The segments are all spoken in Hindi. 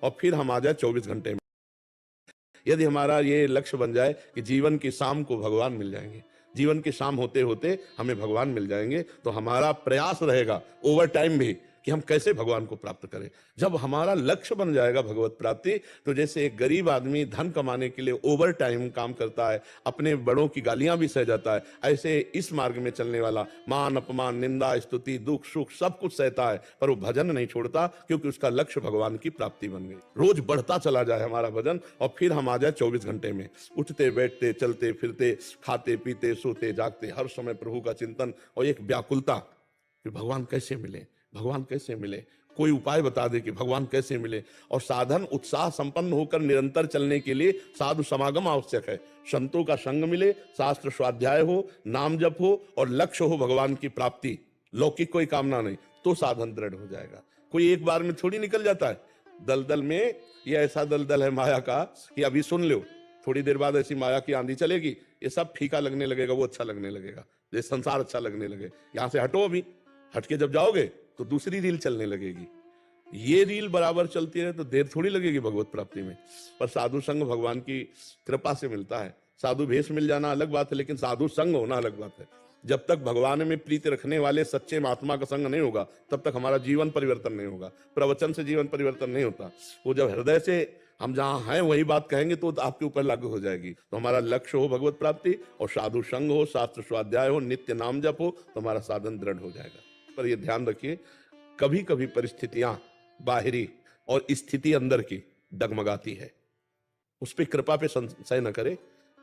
और फिर हम आ जाए 24 घंटे में। यदि हमारा ये लक्ष्य बन जाए कि जीवन की शाम को भगवान मिल जाएंगे, जीवन की शाम होते होते हमें भगवान मिल जाएंगे, तो हमारा प्रयास रहेगा ओवर टाइम भी कि हम कैसे भगवान को प्राप्त करें। जब हमारा लक्ष्य बन जाएगा भगवत प्राप्ति, तो जैसे एक गरीब आदमी धन कमाने के लिए ओवर टाइम काम करता है, अपने बड़ों की गालियां भी सह जाता है, ऐसे इस मार्ग में चलने वाला मान अपमान निंदा स्तुति दुख सुख सब कुछ सहता है, पर वो भजन नहीं छोड़ता, क्योंकि उसका लक्ष्य भगवान की प्राप्ति बन गई। रोज बढ़ता चला जाए हमारा भजन, और फिर हम आ जाए 24 घंटे में, उठते बैठते चलते फिरते खाते पीते सोते जागते हर समय प्रभु का चिंतन और एक व्याकुलता कि भगवान कैसे मिले, भगवान कैसे मिले, कोई उपाय बता दे कि भगवान कैसे मिले। और साधन उत्साह संपन्न होकर निरंतर चलने के लिए साधु समागम आवश्यक है। संतों का संग मिले, शास्त्र स्वाध्याय हो, नाम जप हो और लक्ष्य हो भगवान की प्राप्ति, लौकिक कोई कामना नहीं, तो साधन दृढ़ हो जाएगा। कोई एक बार में थोड़ी निकल जाता है। दलदल में ये ऐसा दलदल है माया का कि अभी सुन लो, थोड़ी देर बाद ऐसी माया की आंधी चलेगी, ये सब फीका लगने लगेगा, वो अच्छा लगने लगेगा, ये संसार अच्छा लगने लगे। यहां से हटो, अभी हट के जब जाओगे तो दूसरी रील चलने लगेगी। ये रील बराबर चलती रहे तो देर थोड़ी लगेगी भगवत प्राप्ति में। पर साधु संग भगवान की कृपा से मिलता है। साधु भेष मिल जाना अलग बात है, लेकिन साधु संग होना अलग बात है। जब तक भगवान में प्रीति रखने वाले सच्चे महात्मा का संग नहीं होगा, तब तक हमारा जीवन परिवर्तन नहीं होगा। प्रवचन से जीवन परिवर्तन नहीं होता। वो जब हृदय से हम जहां हैं वही बात कहेंगे तो आपके ऊपर लागू हो जाएगी। तो हमारा लक्ष्य हो भगवत प्राप्ति, और साधु संग हो, शास्त्र स्वाध्याय हो, नित्य नाम जप हो, तो हमारा साधन दृढ़ हो जाएगा। पर यह ध्यान रखिए, कभी कभी परिस्थितियां बाहरी और स्थिति अंदर की डगमगाती है, उस पर कृपा पे संशय न करे।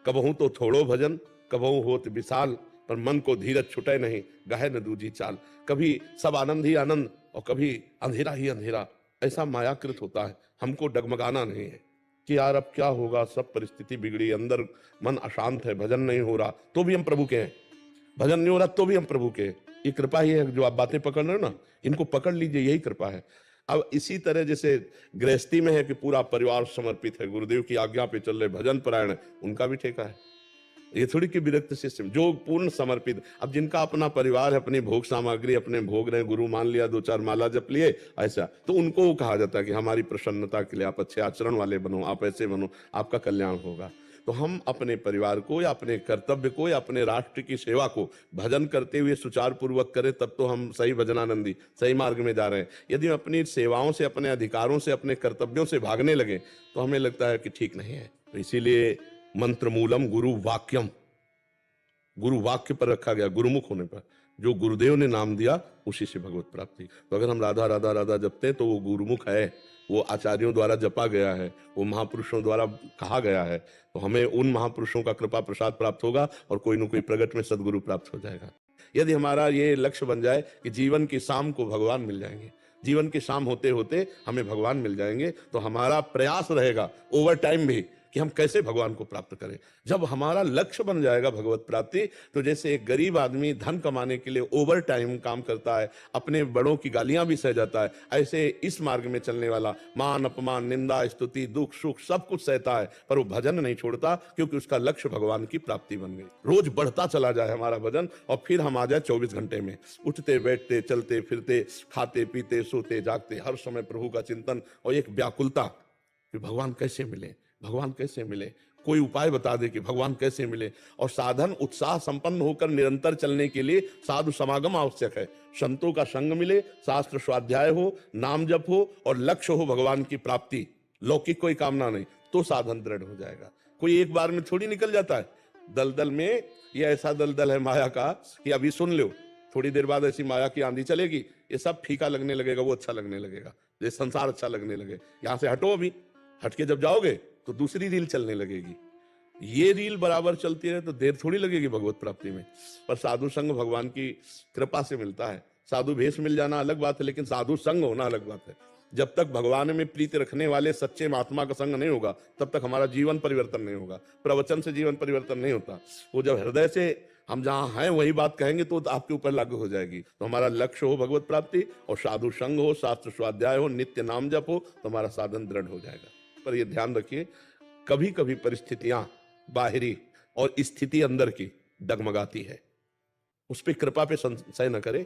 कबहू तो थोड़ो भजन, कबहू होत विशाल, पर मन को धीरज छुटे नहीं, गहे न दूजी चाल। कभी सब आनंद ही आनंद और कभी अंधेरा ही अंधेरा, ऐसा मायाकृत होता है। हमको डगमगाना नहीं है कि यार अब क्या होगा, सब परिस्थिति बिगड़ी, अंदर मन अशांत है, भजन नहीं हो रहा तो भी हम प्रभु के हैं, भजन नहीं हो रहा तो भी हम प्रभु के। ये कृपा ही है। जो आप बातें पकड़ रहे हो ना, इनको पकड़ लीजिए, यही कृपा है। अब इसी तरह जैसे गृहस्थी में है कि पूरा परिवार समर्पित है, गुरुदेव की आज्ञा पे चल रहे, भजन परायण है, उनका भी ठेका है। ये थोड़ी कि विरक्त शिष्य जो पूर्ण समर्पित। अब जिनका अपना परिवार है, अपनी भोग सामग्री अपने भोग रहे, गुरु मान लिया, 2-4 माला जप लिए, ऐसा, तो उनको कहा जाता है कि हमारी प्रसन्नता के लिए आप अच्छे आचरण वाले बनो, आप ऐसे बनो, आपका कल्याण होगा। तो हम अपने परिवार को या अपने कर्तव्य को या अपने राष्ट्र की सेवा को भजन करते हुए सुचारू पूर्वक करें, तब तो हम सही भजनानंदी सही मार्ग में जा रहे हैं। यदि हम अपनी सेवाओं से, अपने अधिकारों से, अपने कर्तव्यों से भागने लगे, तो हमें लगता है कि ठीक नहीं है। तो इसीलिए मंत्र मूलम गुरु वाक्यम, गुरु वाक्य पर रखा गया, गुरुमुख होने पर। जो गुरुदेव ने नाम दिया उसी से भगवत प्राप्ति। तो अगर हम राधा राधा राधा जपते हैं तो वो गुरुमुख है, वो आचार्यों द्वारा जपा गया है, वो महापुरुषों द्वारा कहा गया है। तो हमें उन महापुरुषों का कृपा प्रसाद प्राप्त होगा और कोई न कोई प्रगट में सदगुरु प्राप्त हो जाएगा। यदि हमारा ये लक्ष्य बन जाए कि जीवन की शाम को भगवान मिल जाएंगे, जीवन की शाम होते होते हमें भगवान मिल जाएंगे, तो हमारा प्रयास रहेगा ओवर टाइम भी कि हम कैसे भगवान को प्राप्त करें। जब हमारा लक्ष्य बन जाएगा भगवत प्राप्ति, तो जैसे एक गरीब आदमी धन कमाने के लिए ओवर टाइम काम करता है, अपने बड़ों की गालियां भी सह जाता है, ऐसे इस मार्ग में चलने वाला मान अपमान निंदा स्तुति दुख सुख सब कुछ सहता है, पर वो भजन नहीं छोड़ता, क्योंकि उसका लक्ष्य भगवान की प्राप्ति बन गई। रोज बढ़ता चला जाए हमारा भजन, और फिर हम आ जाए 24 घंटे में, उठते बैठते चलते फिरते खाते पीते सोते जागते हर समय प्रभु का चिंतन और एक व्याकुलता कि भगवान कैसे मिले, भगवान कैसे मिले, कोई उपाय बता दे कि भगवान कैसे मिले। और साधन उत्साह संपन्न होकर निरंतर चलने के लिए साधु समागम आवश्यक है। संतों का संग मिले, शास्त्र स्वाध्याय हो, नाम जप हो और लक्ष्य हो भगवान की प्राप्ति, लौकिक कोई कामना नहीं, तो साधन दृढ़ हो जाएगा। कोई एक बार में थोड़ी निकल जाता है। दलदल में ये ऐसा दलदल है माया का कि अभी सुन लो, थोड़ी देर बाद ऐसी माया की आंधी चलेगी, ये सब फीका लगने लगेगा, वो अच्छा लगने लगेगा, ये संसार अच्छा लगने लगे। यहां से हटो, अभी हट के जब जाओगे तो दूसरी रील चलने लगेगी। ये रील बराबर चलती रहे तो देर थोड़ी लगेगी भगवत प्राप्ति में। पर साधु संग भगवान की कृपा से मिलता है। साधु भेष मिल जाना अलग बात है, लेकिन साधु संग होना अलग बात है। जब तक भगवान में प्रीति रखने वाले सच्चे महात्मा का संग नहीं होगा, तब तक हमारा जीवन परिवर्तन नहीं होगा। प्रवचन से जीवन परिवर्तन नहीं होता। वो जब हृदय से हम जहां हैं वही बात कहेंगे तो आपके ऊपर लागू हो जाएगी। तो हमारा लक्ष्य हो भगवत प्राप्ति, और साधु संग हो, शास्त्र स्वाध्याय हो, नित्य नाम जप हो, तो हमारा साधन दृढ़ हो जाएगा। पर यह ध्यान रखिए, कभी कभी परिस्थितियां बाहरी और स्थिति अंदर की डगमगाती है, उस पर कृपा पे संशय न करे।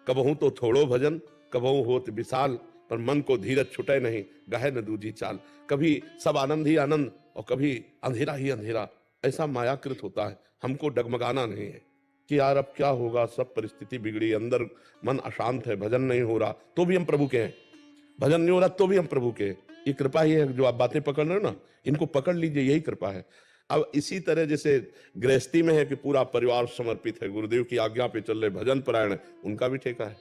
कबहू तो थोड़ो भजन, कबहू होत विशाल, पर मन को धीरज छुटे नहीं, गहे न दूजी चाल। कभी सब आनंद ही आनंद और कभी अंधेरा ही अंधेरा, ऐसा मायाकृत होता है। हमको डगमगाना नहीं है कि यार अब क्या होगा, सब परिस्थिति बिगड़ी, अंदर मन अशांत है, भजन नहीं हो रहा तो भी हम प्रभु के हैं, भजन नहीं हो रहा तो भी हम प्रभु के हैं। ये कृपा ही है, जो आप बातें पकड़ रहे हो ना, इनको पकड़ लीजिए, यही कृपा है। अब इसी तरह जैसे गृहस्थी में है कि पूरा परिवार समर्पित है, गुरुदेव की आज्ञा पे चल रहे, भजन परायण है, उनका भी ठेका है।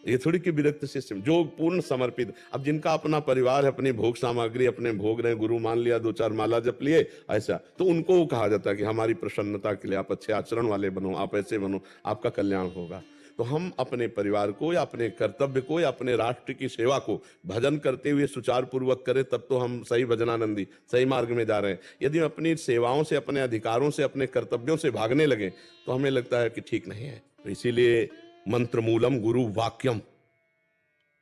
ये थोड़ी कि विरक्त शिष्य, जो पूर्ण समर्पित, अब जिनका अपना परिवार है, अपनी भोग सामग्री अपने भोग रहे, गुरु मान लिया, 2-4 माला जप लिए, ऐसा तो उनको कहा जाता है कि हमारी प्रसन्नता के लिए आप अच्छे आचरण वाले बनो, आप ऐसे बनो, आपका कल्याण होगा। तो हम अपने परिवार को या अपने कर्तव्य को या अपने राष्ट्र की सेवा को भजन करते हुए सुचारू पूर्वक करें, तब तो हम सही भजनानंदी, सही मार्ग में जा रहे हैं। यदि हम अपनी सेवाओं से, अपने अधिकारों से, अपने कर्तव्यों से भागने लगे तो हमें लगता है कि ठीक नहीं है। तो इसीलिए मंत्र मूलम गुरु वाक्यम,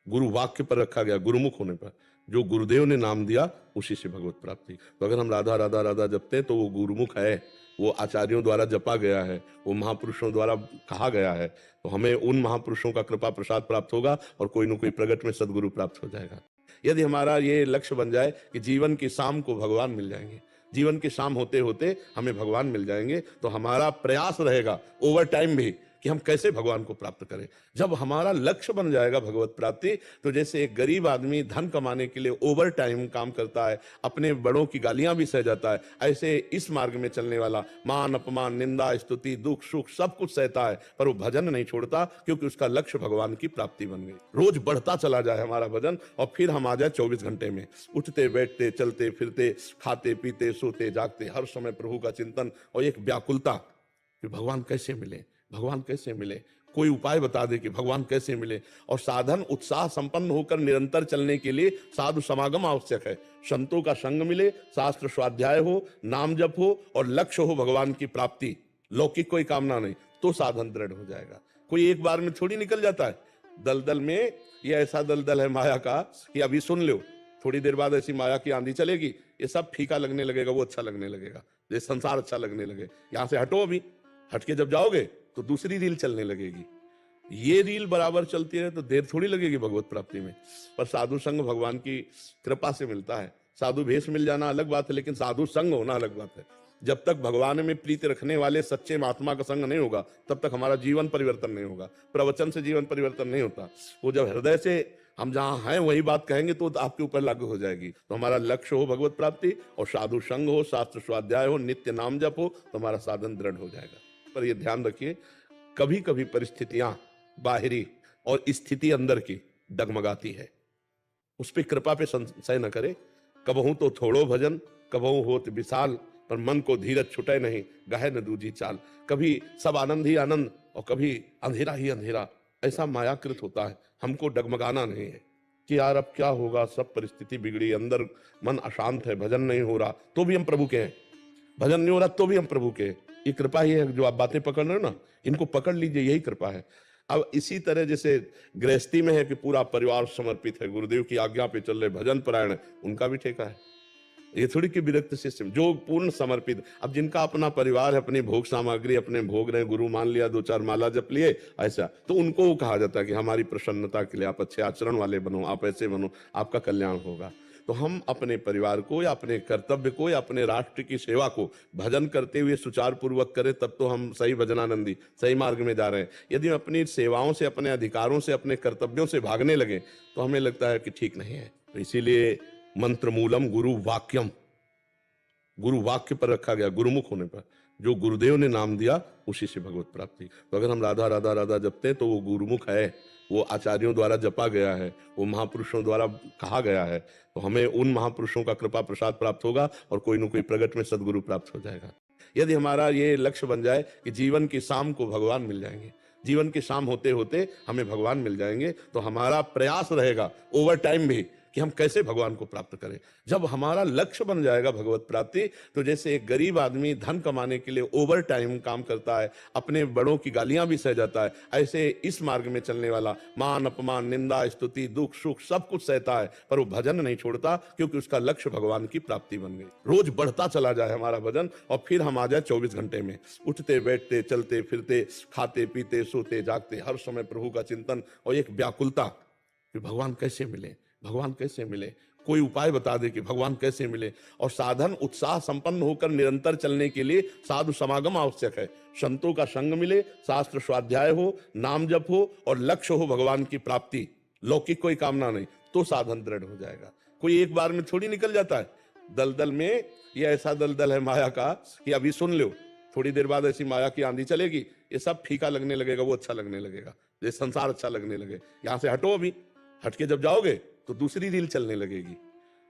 गुरु वाक्य पर रखा गया, गुरुमुख होने पर, जो गुरुदेव ने नाम दिया उसी से भगवत प्राप्ति। तो अगर हम राधा राधा राधा जपते हैं तो वो गुरुमुख है, वो आचार्यों द्वारा जपा गया है, वो महापुरुषों द्वारा कहा गया है। तो हमें उन महापुरुषों का कृपा प्रसाद प्राप्त होगा और कोई न कोई प्रगट में सदगुरु प्राप्त हो जाएगा। यदि हमारा ये लक्ष्य बन जाए कि जीवन की शाम को भगवान मिल जाएंगे, जीवन की शाम होते होते हमें भगवान मिल जाएंगे, तो हमारा प्रयास रहेगा ओवर टाइम भी कि हम कैसे भगवान को प्राप्त करें। जब हमारा लक्ष्य बन जाएगा भगवत प्राप्ति, तो जैसे एक गरीब आदमी धन कमाने के लिए ओवर टाइम काम करता है, अपने बड़ों की गालियां भी सह जाता है, ऐसे इस मार्ग में चलने वाला मान अपमान, निंदा, स्तुति, दुख सुख सब कुछ सहता है, पर वो भजन नहीं छोड़ता, क्योंकि उसका लक्ष्य भगवान की प्राप्ति बन गई। रोज बढ़ता चला जाए हमारा भजन, और फिर हम आ जाए 24 घंटे में, उठते बैठते चलते फिरते, खाते पीते सोते जागते, हर समय प्रभु का चिंतन और एक व्याकुलता कि भगवान कैसे मिले, भगवान कैसे मिले, कोई उपाय बता दे कि भगवान कैसे मिले। और साधन उत्साह संपन्न होकर निरंतर चलने के लिए साधु समागम आवश्यक है, संतों का संग मिले, शास्त्र स्वाध्याय हो, नाम जप हो और लक्ष्य हो भगवान की प्राप्ति, लौकिक कोई कामना नहीं, तो साधन दृढ़ हो जाएगा। कोई एक बार में थोड़ी निकल जाता है। दलदल में ये ऐसा दलदल है माया का कि अभी सुन लो, थोड़ी देर बाद ऐसी माया की आंधी चलेगी, ये सब फीका लगने लगेगा, वो अच्छा लगने लगेगा, ये संसार अच्छा लगने लगे। यहां से हटो, अभी हटके जब जाओगे तो दूसरी रील चलने लगेगी। ये रील बराबर चलती है तो देर थोड़ी लगेगी भगवत प्राप्ति में। पर साधु संग भगवान की कृपा से मिलता है। साधु भेष मिल जाना अलग बात है, लेकिन साधु संग होना अलग बात है। जब तक भगवान में प्रीति रखने वाले सच्चे महात्मा का संग नहीं होगा, तब तक हमारा जीवन परिवर्तन नहीं होगा। प्रवचन से जीवन परिवर्तन नहीं होता। वो जब हृदय से हम जहां हैं वही बात कहेंगे तो आपके ऊपर लागू हो जाएगी। तो हमारा लक्ष्य हो भगवत प्राप्ति, और साधु संग हो, शास्त्र स्वाध्याय हो, नित्य नाम जप हो, तो हमारा साधन दृढ़ हो जाएगा। पर यह ध्यान रखिए, कभी कभी परिस्थितियां बाहरी और स्थिति अंदर की डगमगाती है, उस पर कृपा पे संशय न करे। कबहू तो थोड़ो भजन, कबहू होत विशाल, पर मन को धीरज छुटे नहीं, गहे न दूजी चाल। कभी सब आनंद ही आनंद और कभी अंधेरा ही अंधेरा, ऐसा मायाकृत होता है। हमको डगमगाना नहीं है कि यार अब क्या होगा, सब परिस्थिति बिगड़ी, अंदर मन अशांत है, भजन नहीं हो रहा तो भी हम प्रभु के हैं, भजन नहीं हो रहा तो भी हम प्रभु के। ये कृपा ही है, जो आप बातें पकड़ रहे हो ना, इनको पकड़ लीजिए, यही कृपा है। अब इसी तरह जैसे गृहस्थी में है कि पूरा परिवार समर्पित है, गुरुदेव की आज्ञा पे चल रहे, भजन परायण है, उनका भी ठेका है। ये थोड़ी कि विरक्त शिष्य, जो पूर्ण समर्पित, अब जिनका अपना परिवार है, अपनी भोग सामग्री अपने भोग रहे, गुरु मान लिया, 2-4 माला जप लिए, ऐसा तो उनको कहा जाता है कि हमारी प्रसन्नता के लिए आप अच्छे आचरण वाले बनो, आप ऐसे बनो, आपका कल्याण होगा। तो हम अपने परिवार को या अपने कर्तव्य को या अपने राष्ट्र की सेवा को भजन करते हुए सुचारू पूर्वक करें, तब तो हम सही भजनानंदी, सही मार्ग में जा रहे हैं। यदि हम अपनी सेवाओं से, अपने अधिकारों से, अपने कर्तव्यों से भागने लगे तो हमें लगता है कि ठीक नहीं है। तो इसीलिए मंत्र मूलम गुरु वाक्यम, गुरु वाक्य पर रखा गया, गुरुमुख होने पर, जो गुरुदेव ने नाम दिया उसी से भगवत प्राप्ति। तो अगर हम राधा राधा राधा जपते हैं तो वो गुरुमुख है, वो आचार्यों द्वारा जपा गया है, वो महापुरुषों द्वारा कहा गया है। तो हमें उन महापुरुषों का कृपा प्रसाद प्राप्त होगा और कोई न कोई प्रगट में सदगुरु प्राप्त हो जाएगा। यदि हमारा ये लक्ष्य बन जाए कि जीवन की शाम को भगवान मिल जाएंगे, जीवन की शाम होते होते हमें भगवान मिल जाएंगे, तो हमारा प्रयास रहेगा ओवर टाइम भी कि हम कैसे भगवान को प्राप्त करें। जब हमारा लक्ष्य बन जाएगा भगवत प्राप्ति, तो जैसे एक गरीब आदमी धन कमाने के लिए ओवर टाइम काम करता है, अपने बड़ों की गालियां भी सह जाता है, ऐसे इस मार्ग में चलने वाला मान अपमान, निंदा, स्तुति, दुख सुख सब कुछ सहता है, पर वो भजन नहीं छोड़ता, क्योंकि उसका लक्ष्य भगवान की प्राप्ति बन गई। रोज बढ़ता चला जाए हमारा भजन, और फिर हम आ जाए 24 घंटे में, उठते बैठते चलते फिरते, खाते पीते सोते जागते, हर समय प्रभु का चिंतन और एक व्याकुलता कि भगवान कैसे मिले, भगवान कैसे मिले, कोई उपाय बता दे कि भगवान कैसे मिले। और साधन उत्साह संपन्न होकर निरंतर चलने के लिए साधु समागम आवश्यक है। संतों का संग मिले, शास्त्र स्वाध्याय हो, नाम जप हो और लक्ष्य हो भगवान की प्राप्ति, लौकिक कोई कामना नहीं, तो साधन दृढ़ हो जाएगा। कोई एक बार में थोड़ी निकल जाता है। दलदल में ये ऐसा दलदल है माया का कि अभी सुन लो, थोड़ी देर बाद ऐसी माया की आंधी चलेगी, ये सब फीका लगने लगेगा, वो अच्छा लगने लगेगा, ये संसार अच्छा लगने लगे। यहां से हटो, अभी हट के जब जाओगे तो दूसरी रील चलने लगेगी।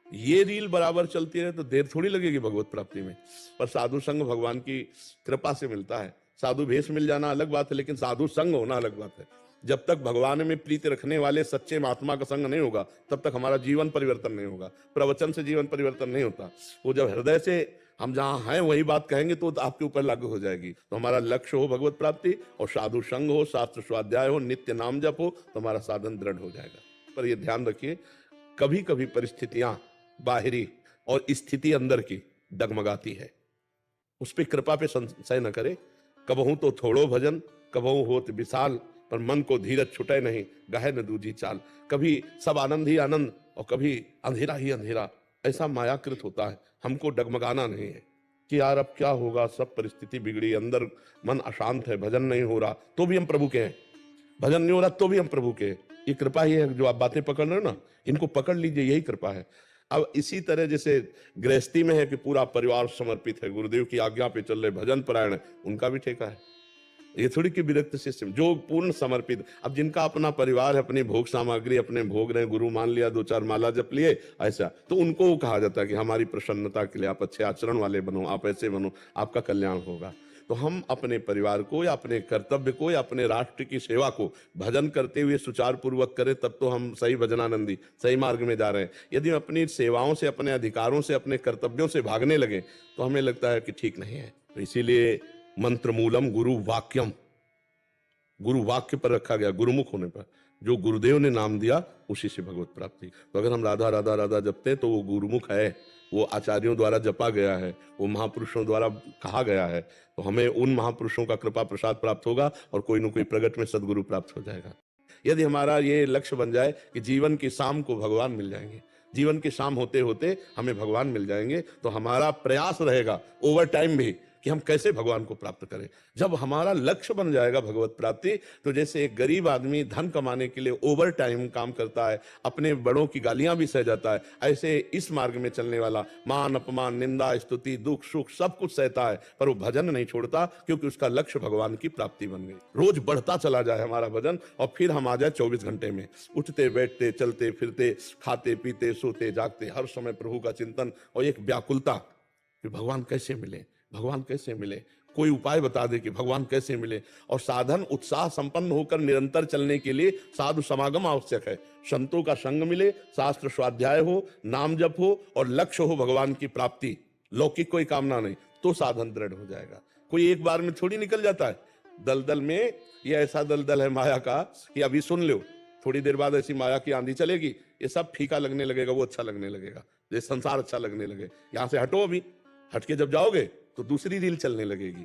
ये रील बराबर चलती है तो देर थोड़ी लगेगी भगवत प्राप्ति में। पर साधु संग भगवान की कृपा से मिलता है। साधु भेष मिल जाना अलग बात है, लेकिन साधु संग होना अलग बात है। जब तक भगवान में प्रीति रखने वाले सच्चे महात्मा का संग नहीं होगा, तब तक हमारा जीवन परिवर्तन नहीं होगा। प्रवचन से जीवन परिवर्तन नहीं होता। वो जब हृदय से हम जहां हैं वही बात कहेंगे तो आपके ऊपर लागू हो जाएगी। तो हमारा लक्ष्य हो भगवत प्राप्ति, और साधु संग हो, शास्त्र स्वाध्याय हो, नित्य नाम जप हो, तो हमारा साधन दृढ़ हो जाएगा। पर यह ध्यान रखिए, कभी कभी परिस्थितियां बाहरी और स्थिति अंदर की डगमगाती है, उस पर कृपा पे संशय न करे। कबहू तो थोड़ो भजन, कबहू होत विशाल, पर मन को धीरज छुटे नहीं, गहे न दूजी चाल। कभी सब आनंद ही आनंद और कभी अंधेरा ही अंधेरा, ऐसा मायाकृत होता है। हमको डगमगाना नहीं है कि यार अब क्या होगा, सब परिस्थिति बिगड़ी, अंदर मन अशांत है, भजन नहीं हो रहा तो भी हम प्रभु के हैं, भजन नहीं हो रहा तो भी हम प्रभु के। ये कृपा ही है। जो आप बातें पकड़ रहे हो ना, इनको पकड़ लीजिए, यही कृपा है। अब इसी तरह जैसे गृहस्थी में है कि पूरा परिवार समर्पित है, गुरुदेव की आज्ञा पे चल रहे, भजन परायण है, उनका भी ठेका है। ये थोड़ी कि विरक्त शिष्य, जो पूर्ण समर्पित। अब जिनका अपना परिवार है, अपनी भोग सामग्री अपने भोग रहे, गुरु मान लिया, 2-4 माला जप लिए, ऐसा तो उनको कहा जाता है कि हमारी प्रसन्नता के लिए आप अच्छे आचरण वाले बनो, आप ऐसे बनो, आपका कल्याण होगा। तो हम अपने परिवार को या अपने कर्तव्य को या अपने राष्ट्र की सेवा को भजन करते हुए सुचारू पूर्वक करें, तब तो हम सही भजनानंदी, सही मार्ग में जा रहे हैं। यदि हम अपनी सेवाओं से, अपने अधिकारों से, अपने कर्तव्यों से भागने लगे तो हमें लगता है कि ठीक नहीं है। तो इसीलिए मंत्र मूलम गुरु वाक्यम, गुरु वाक्य पर रखा गया, गुरुमुख होने पर। जो गुरुदेव ने नाम दिया उसी से भगवत प्राप्ति। तो अगर हम राधा राधा राधा जपते हैं तो वो गुरुमुख है, वो आचार्यों द्वारा जपा गया है, वो महापुरुषों द्वारा कहा गया है। तो हमें उन महापुरुषों का कृपा प्रसाद प्राप्त होगा और कोई न कोई प्रगट में सदगुरु प्राप्त हो जाएगा। यदि हमारा ये लक्ष्य बन जाए कि जीवन की शाम को भगवान मिल जाएंगे, जीवन की शाम होते होते हमें भगवान मिल जाएंगे, तो हमारा प्रयास रहेगा ओवर टाइम भी कि हम कैसे भगवान को प्राप्त करें। जब हमारा लक्ष्य बन जाएगा भगवत प्राप्ति, तो जैसे एक गरीब आदमी धन कमाने के लिए ओवर टाइम काम करता है, अपने बड़ों की गालियां भी सह जाता है, ऐसे इस मार्ग में चलने वाला मान अपमान, निंदा, स्तुति, दुख सुख सब कुछ सहता है, पर वो भजन नहीं छोड़ता, क्योंकि उसका लक्ष्य भगवान की प्राप्ति बन गई। रोज बढ़ता चला जाए हमारा भजन, और फिर हम आ जाए 24 घंटे में, उठते बैठते चलते फिरते, खाते पीते सोते जागते, हर समय प्रभु का चिंतन और एक व्याकुलता कि भगवान कैसे मिले, भगवान कैसे मिले, कोई उपाय बता दे कि भगवान कैसे मिले। और साधन उत्साह संपन्न होकर निरंतर चलने के लिए साधु समागम आवश्यक है। संतों का संग मिले, शास्त्र स्वाध्याय हो, नाम जप हो और लक्ष्य हो भगवान की प्राप्ति, लौकिक कोई कामना नहीं, तो साधन दृढ़ हो जाएगा। कोई एक बार में थोड़ी निकल जाता है। दलदल में ये ऐसा दलदल है माया का कि अभी सुन लो, थोड़ी देर बाद ऐसी माया की आंधी चलेगी, ये सब फीका लगने लगेगा, वो अच्छा लगने लगेगा, ये संसार अच्छा लगने लगे। यहां से हटो, अभी हट के जब जाओगे तो दूसरी रील चलने लगेगी।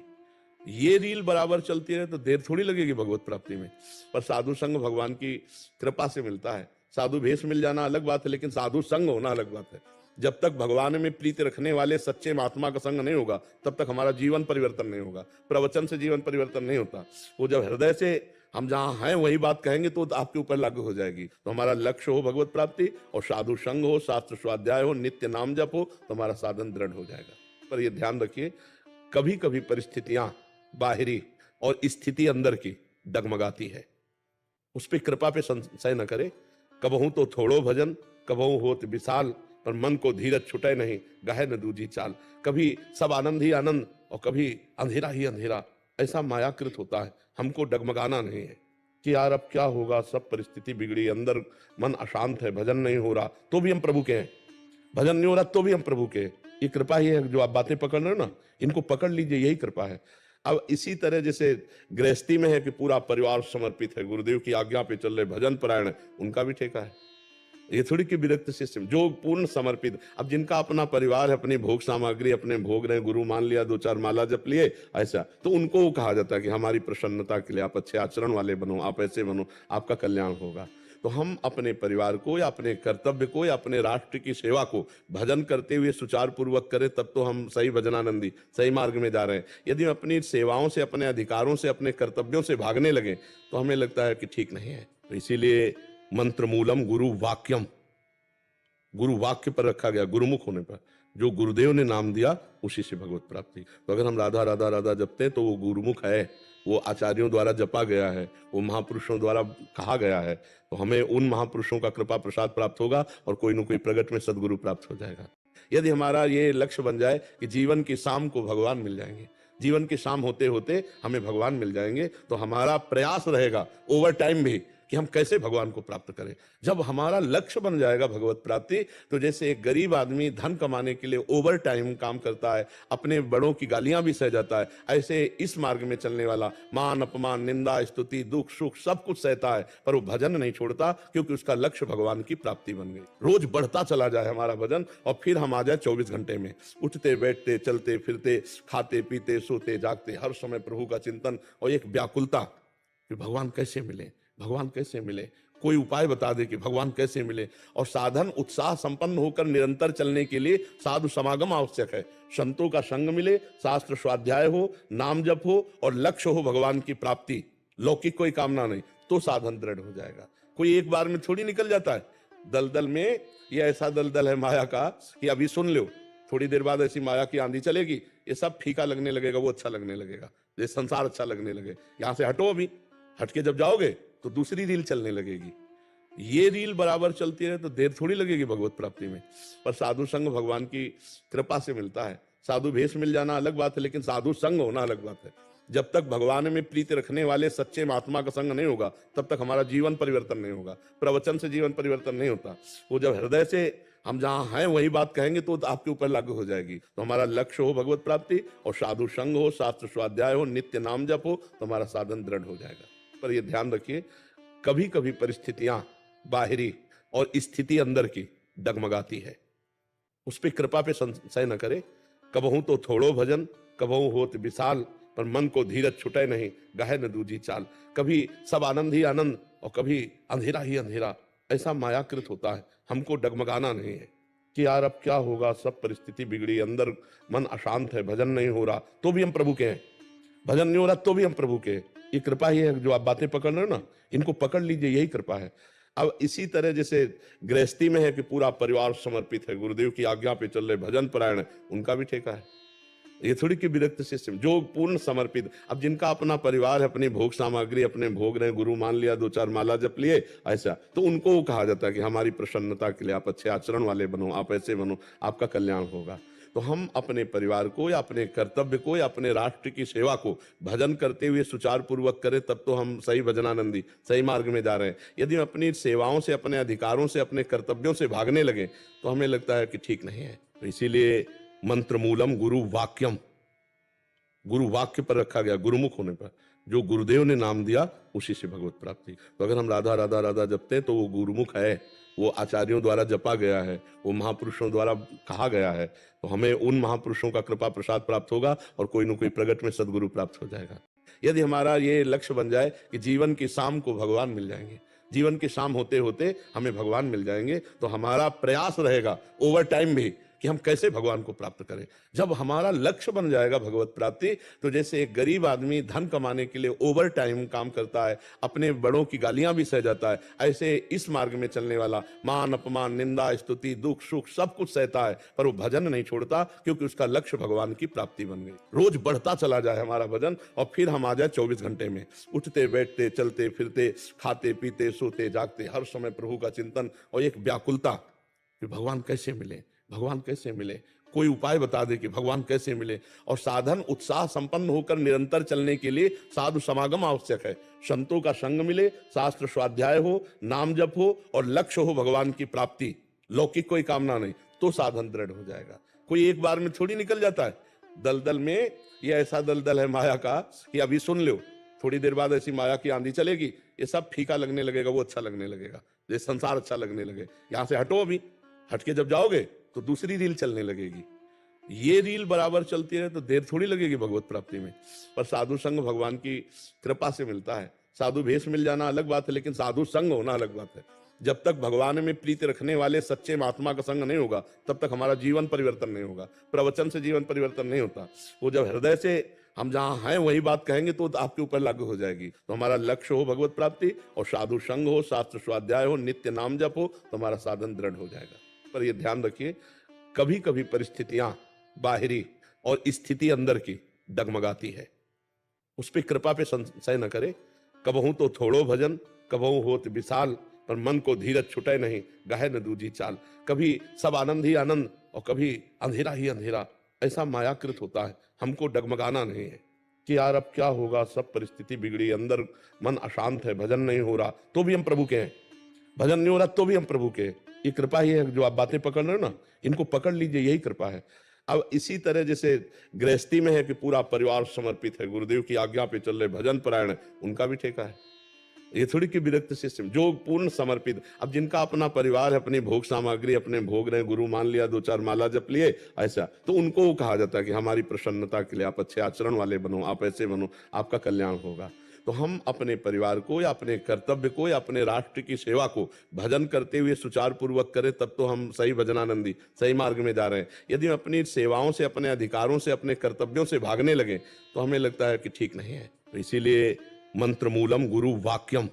ये रील बराबर चलती है तो देर थोड़ी लगेगी भगवत प्राप्ति में। पर साधु संग भगवान की कृपा से मिलता है। साधु भेष मिल जाना अलग बात है, लेकिन साधु संग होना अलग बात है। जब तक भगवान में प्रीति रखने वाले सच्चे महात्मा का संग नहीं होगा, तब तक हमारा जीवन परिवर्तन नहीं होगा। प्रवचन से जीवन परिवर्तन नहीं होता। वो जब हृदय से हम जहां हैं वही बात कहेंगे तो आपके ऊपर लागू हो जाएगी। तो हमारा लक्ष्य हो भगवत प्राप्ति, और साधु संग हो, शास्त्र स्वाध्याय हो, नित्य नाम जप हो, तो हमारा साधन दृढ़ हो जाएगा। पर यह ध्यान रखिए, कभी कभी परिस्थितियां बाहरी और स्थिति अंदर की डगमगाती है, उस पर कृपा पे संशय न करे। कबहू तो थोड़ो भजन, कबहू होत विशाल, पर मन को धीरज छुटे नहीं, गहे न दूजी चाल। कभी सब आनंद ही आनंद और कभी अंधेरा ही अंधेरा, ऐसा मायाकृत होता है। हमको डगमगाना नहीं है कि यार अब क्या होगा, सब परिस्थिति बिगड़ी, अंदर मन अशांत है, भजन नहीं हो रहा तो भी हम प्रभु के हैं, भजन नहीं हो रहा तो भी हम प्रभु के। ये कृपा ही है। जो आप बातें पकड़ रहे हो ना, इनको पकड़ लीजिए, यही कृपा है। अब इसी तरह जैसे गृहस्थी में है कि पूरा परिवार समर्पित है, गुरुदेव की आज्ञा पे चल रहे, भजन परायण है, उनका भी ठेका है। ये थोड़ी कि विरक्त शिष्य, जो पूर्ण समर्पित। अब जिनका अपना परिवार है, अपनी भोग सामग्री अपने भोग रहे, गुरु मान लिया, 2-4 माला जप लिए, ऐसा तो उनको कहा जाता है कि हमारी प्रसन्नता के लिए आप अच्छे आचरण वाले बनो, आप ऐसे बनो, आपका कल्याण होगा। तो हम अपने परिवार को या अपने कर्तव्य को या अपने राष्ट्र की सेवा को भजन करते हुए सुचारू पूर्वक करें, तब तो हम सही भजनानंदी सही मार्ग में जा रहे हैं। यदि हम अपनी सेवाओं से, अपने अधिकारों से, अपने कर्तव्यों से भागने लगे तो हमें लगता है कि ठीक नहीं है। तो इसीलिए मंत्र मूलम गुरु वाक्यम, गुरु वाक्य पर रखा गया, गुरुमुख होने पर। जो गुरुदेव ने नाम दिया उसी से भगवत प्राप्ति। तो अगर हम राधा राधा राधा जपते हैं तो वो गुरुमुख है, वो आचार्यों द्वारा जपा गया है, वो महापुरुषों द्वारा कहा गया है। तो हमें उन महापुरुषों का कृपा प्रसाद प्राप्त होगा और कोई न कोई प्रगट में सदगुरु प्राप्त हो जाएगा। यदि हमारा ये लक्ष्य बन जाए कि जीवन की शाम को भगवान मिल जाएंगे, जीवन की शाम होते होते हमें भगवान मिल जाएंगे, तो हमारा प्रयास रहेगा ओवर टाइम भी कि हम कैसे भगवान को प्राप्त करें। जब हमारा लक्ष्य बन जाएगा भगवत प्राप्ति, तो जैसे एक गरीब आदमी धन कमाने के लिए ओवर टाइम काम करता है, अपने बड़ों की गालियां भी सह जाता है, ऐसे इस मार्ग में चलने वाला मान अपमान निंदा स्तुति दुख सुख सब कुछ सहता है, पर वो भजन नहीं छोड़ता, क्योंकि उसका लक्ष्य भगवान की प्राप्ति बन गई। रोज बढ़ता चला जाए हमारा भजन और फिर हम आ जाए 24 घंटे में, उठते बैठते चलते फिरते खाते पीते सोते जागते हर समय प्रभु का चिंतन और एक व्याकुलता कि भगवान कैसे मिले, भगवान कैसे मिले, कोई उपाय बता दे कि भगवान कैसे मिले। और साधन उत्साह संपन्न होकर निरंतर चलने के लिए साधु समागम आवश्यक है। संतों का संग मिले, शास्त्र स्वाध्याय हो, नाम जप हो और लक्ष्य हो भगवान की प्राप्ति, लौकिक कोई कामना नहीं, तो साधन दृढ़ हो जाएगा। कोई एक बार में थोड़ी निकल जाता है। दलदल में ये ऐसा दलदल है माया का कि अभी सुन लो, थोड़ी देर बाद ऐसी माया की आंधी चलेगी, ये सब फीका लगने लगेगा, वो अच्छा लगने लगेगा, ये संसार अच्छा लगने लगे। यहाँ से हटो, अभी हट के जब जाओगे तो दूसरी रील चलने लगेगी। ये रील बराबर चलती रहे तो देर थोड़ी लगेगी भगवत प्राप्ति में। पर साधु संग भगवान की कृपा से मिलता है। साधु भेष मिल जाना अलग बात है, लेकिन साधु संग होना अलग बात है। जब तक भगवान में प्रीति रखने वाले सच्चे महात्मा का संग नहीं होगा, तब तक हमारा जीवन परिवर्तन नहीं होगा। प्रवचन से जीवन परिवर्तन नहीं होता। वो जब हृदय से हम जहां हैं वही बात कहेंगे तो आपके ऊपर लागू हो जाएगी। तो हमारा लक्ष्य हो भगवत प्राप्ति और साधु संग हो, शास्त्र स्वाध्याय हो, नित्य नाम जप हो, तो हमारा साधन दृढ़ हो जाएगा। पर यह ध्यान रखिए, कभी कभी परिस्थितियां बाहरी और स्थिति अंदर की डगमगाती है, उस पर कृपा पे संशय न करे। कबहू तो थोड़ो भजन, कबहू होत विशाल, पर मन को धीरज छुटे नहीं, गहे न दूजी चाल। कभी सब आनंद ही आनंद और कभी अंधेरा ही अंधेरा, ऐसा मायाकृत होता है। हमको डगमगाना नहीं है कि यार अब क्या होगा, सब परिस्थिति बिगड़ी, अंदर मन अशांत है, भजन नहीं हो रहा तो भी हम प्रभु के हैं, भजन नहीं हो रहा तो भी हम प्रभु के। ये कृपा ही है। जो आप बातें पकड़ रहे हो ना, इनको पकड़ लीजिए, यही कृपा है। अब इसी तरह जैसे गृहस्थी में है कि पूरा परिवार समर्पित है, गुरुदेव की आज्ञा पे चल रहे, भजन परायण है, उनका भी ठेका है। ये थोड़ी कि विरक्त शिष्य जो पूर्ण समर्पित। अब जिनका अपना परिवार है, अपनी भोग सामग्री अपने भोग रहे, गुरु मान लिया, 2-4 माला जप लिए, ऐसा तो उनको कहा जाता है कि हमारी प्रसन्नता के लिए आप अच्छे आचरण वाले बनो, आप ऐसे बनो, आपका कल्याण होगा। तो हम अपने परिवार को या अपने कर्तव्य को या अपने राष्ट्र की सेवा को भजन करते हुए सुचारू पूर्वक करें, तब तो हम सही भजनानंदी सही मार्ग में जा रहे हैं। यदि हम अपनी सेवाओं से, अपने अधिकारों से, अपने कर्तव्यों से भागने लगे तो हमें लगता है कि ठीक नहीं है। तो इसीलिए मंत्र मूलम गुरु वाक्यम, गुरु वाक्य पर रखा गया, गुरुमुख होने पर। जो गुरुदेव ने नाम दिया उसी से भगवत प्राप्ति। तो अगर हम राधा राधा राधा जपते हैं तो वो गुरुमुख है, वो आचार्यों द्वारा जपा गया है, वो महापुरुषों द्वारा कहा गया है। तो हमें उन महापुरुषों का कृपा प्रसाद प्राप्त होगा और कोई न कोई प्रगट में सदगुरु प्राप्त हो जाएगा। यदि हमारा ये लक्ष्य बन जाए कि जीवन की शाम को भगवान मिल जाएंगे, जीवन की शाम होते होते हमें भगवान मिल जाएंगे, तो हमारा प्रयास रहेगा ओवर टाइम भी कि हम कैसे भगवान को प्राप्त करें। जब हमारा लक्ष्य बन जाएगा भगवत प्राप्ति, तो जैसे एक गरीब आदमी धन कमाने के लिए ओवर टाइम काम करता है, अपने बड़ों की गालियां भी सह जाता है, ऐसे इस मार्ग में चलने वाला मान अपमान निंदा स्तुति दुख सुख सब कुछ सहता है, पर वो भजन नहीं छोड़ता, क्योंकि उसका लक्ष्य भगवान की प्राप्ति बन गई। रोज बढ़ता चला जाए हमारा भजन और फिर हम आ जाए 24 घंटे में, उठते बैठते चलते फिरते खाते पीते सोते जागते हर समय प्रभु का चिंतन और एक व्याकुलता कि भगवान कैसे मिले, भगवान कैसे मिले, कोई उपाय बता दे कि भगवान कैसे मिले। और साधन उत्साह संपन्न होकर निरंतर चलने के लिए साधु समागम आवश्यक है। संतों का संग मिले, शास्त्र स्वाध्याय हो, नाम जप हो और लक्ष्य हो भगवान की प्राप्ति, लौकिक कोई कामना नहीं, तो साधन दृढ़ हो जाएगा। कोई एक बार में थोड़ी निकल जाता है। दलदल में ये ऐसा दलदल है माया का कि अभी सुन लो, थोड़ी देर बाद ऐसी माया की आंधी चलेगी, ये सब फीका लगने लगेगा, वो अच्छा लगने लगेगा, ये संसार अच्छा लगने लगे। यहाँ से हटो, अभी हट के जब जाओगे तो दूसरी रील चलने लगेगी। ये रील बराबर चलती रहे तो देर थोड़ी लगेगी भगवत प्राप्ति में। पर साधु संग भगवान की कृपा से मिलता है। साधु भेष मिल जाना अलग बात है, लेकिन साधु संग होना अलग बात है। जब तक भगवान में प्रीति रखने वाले सच्चे महात्मा का संग नहीं होगा, तब तक हमारा जीवन परिवर्तन नहीं होगा। प्रवचन से जीवन परिवर्तन नहीं होता। वो जब हृदय से हम जहां हैं वही बात कहेंगे तो आपके ऊपर लागू हो जाएगी। तो हमारा लक्ष्य हो भगवत प्राप्ति, और साधु संग हो, शास्त्र स्वाध्याय हो, नित्य नाम जप हो, तो हमारा साधन दृढ़ हो जाएगा। पर ये ध्यान रखिए, कभी कभी परिस्थितियां बाहरी और स्थिति अंदर की डगमगाती है, उस पर कृपा पे संशय न करे। कबहू तो थोड़ो भजन, कबहू होत विशाल, पर मन को धीरज छुटे नहीं, गहे न दूजी चाल। कभी सब आनंद ही आनंद और कभी अंधेरा ही अंधेरा, ऐसा मायाकृत होता है। हमको डगमगाना नहीं है कि यार अब क्या होगा, सब परिस्थिति बिगड़ी, अंदर मन अशांत है, भजन नहीं हो रहा तो भी हम प्रभु के हैं, भजन नहीं हो रहा तो भी हम प्रभु के। ये कृपा ही है। जो आप बातें पकड़ रहे हो ना, इनको पकड़ लीजिए, यही कृपा है। अब इसी तरह जैसे गृहस्थी में है कि पूरा परिवार समर्पित है, गुरुदेव की आज्ञा पे चल रहे, भजन परायण, उनका भी ठेका है। ये थोड़ी कि विरक्त शिष्य जो पूर्ण समर्पित। अब जिनका अपना परिवार है, अपनी भोग सामग्री अपने भोग रहे, गुरु मान लिया, 2-4 माला जप लिए, ऐसा तो उनको कहा जाता है कि हमारी प्रसन्नता के लिए आप अच्छे आचरण वाले बनो, आप ऐसे बनो, आपका कल्याण होगा। तो हम अपने परिवार को या अपने कर्तव्य को या अपने राष्ट्र की सेवा को भजन करते हुए सुचारू पूर्वक करें, तब तो हम सही भजनानंदी सही मार्ग में जा रहे हैं। यदि हम अपनी सेवाओं से, अपने अधिकारों से, अपने कर्तव्यों से भागने लगे तो हमें लगता है कि ठीक नहीं है। तो इसीलिए मंत्र मूलम गुरु वाक्यम,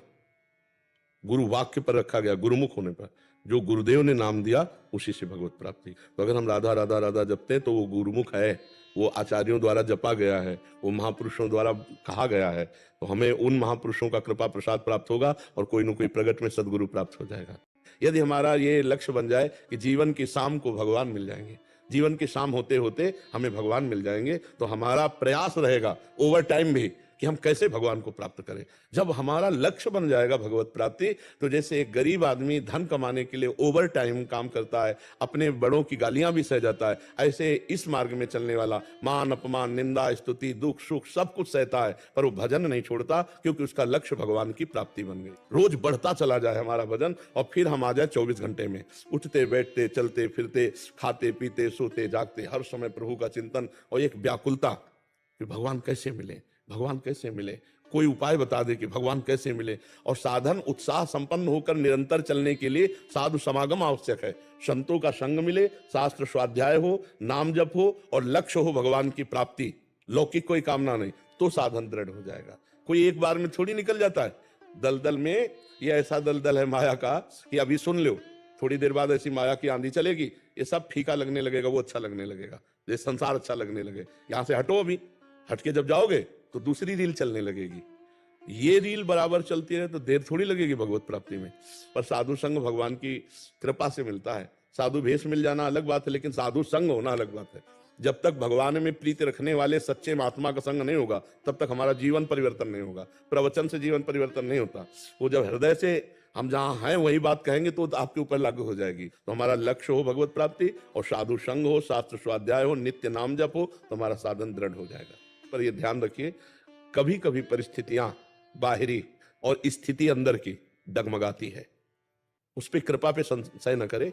गुरु वाक्य पर रखा गया, गुरुमुख होने पर। जो गुरुदेव ने नाम दिया उसी से भगवत प्राप्ति। तो अगर हम राधा राधा राधा जपते हैं तो वो गुरुमुख है, वो आचार्यों द्वारा जपा गया है, वो महापुरुषों द्वारा कहा गया है। तो हमें उन महापुरुषों का कृपा प्रसाद प्राप्त होगा और कोई न कोई प्रगट में सदगुरु प्राप्त हो जाएगा। यदि हमारा ये लक्ष्य बन जाए कि जीवन की शाम को भगवान मिल जाएंगे, जीवन की शाम होते होते हमें भगवान मिल जाएंगे, तो हमारा प्रयास रहेगा ओवर टाइम भी कि हम कैसे भगवान को प्राप्त करें। जब हमारा लक्ष्य बन जाएगा भगवत प्राप्ति, तो जैसे एक गरीब आदमी धन कमाने के लिए ओवर टाइम काम करता है, अपने बड़ों की गालियां भी सह जाता है, ऐसे इस मार्ग में चलने वाला मान अपमान निंदा स्तुति दुख सुख सब कुछ सहता है, पर वो भजन नहीं छोड़ता, क्योंकि उसका लक्ष्य भगवान की प्राप्ति बन गई। रोज बढ़ता चला जाए हमारा भजन, और फिर हम आ जाए 24 घंटे में, उठते बैठते चलते फिरते खाते पीते सोते जागते हर समय प्रभु का चिंतन और एक व्याकुलता कि भगवान कैसे मिले, भगवान कैसे मिले, कोई उपाय बता दे कि भगवान कैसे मिले। और साधन उत्साह संपन्न होकर निरंतर चलने के लिए साधु समागम आवश्यक है। संतों का संग मिले, शास्त्र स्वाध्याय हो, नाम जप हो और लक्ष्य हो भगवान की प्राप्ति, लौकिक कोई कामना नहीं, तो साधन दृढ़ हो जाएगा। कोई एक बार में थोड़ी निकल जाता है। दलदल में ये ऐसा दलदल है माया का कि अभी सुन लो, थोड़ी देर बाद ऐसी माया की आंधी चलेगी, ये सब फीका लगने लगेगा, वो अच्छा लगने लगेगा, ये संसार अच्छा लगने लगे। यहां से हटो, अभी हट के जब जाओगे तो दूसरी रील चलने लगेगी। ये रील बराबर चलती रहे तो देर थोड़ी लगेगी भगवत प्राप्ति में। पर साधु संग भगवान की कृपा से मिलता है। साधु भेष मिल जाना अलग बात है, लेकिन साधु संग होना अलग बात है। जब तक भगवान में प्रीति रखने वाले सच्चे महात्मा का संग नहीं होगा, तब तक हमारा जीवन परिवर्तन नहीं होगा। प्रवचन से जीवन परिवर्तन नहीं होता। वो जब हृदय से हम जहां हैं वही बात कहेंगे तो आपके ऊपर लागू हो जाएगी। तो हमारा लक्ष्य हो भगवत प्राप्ति, और साधु संग हो, शास्त्र स्वाध्याय हो, नित्य नाम जप हो, तो हमारा साधन दृढ़ हो जाएगा। पर यह ध्यान रखिए, कभी कभी परिस्थितियां बाहरी और स्थिति अंदर की डगमगाती है, उस पर कृपा पे संशय न करे।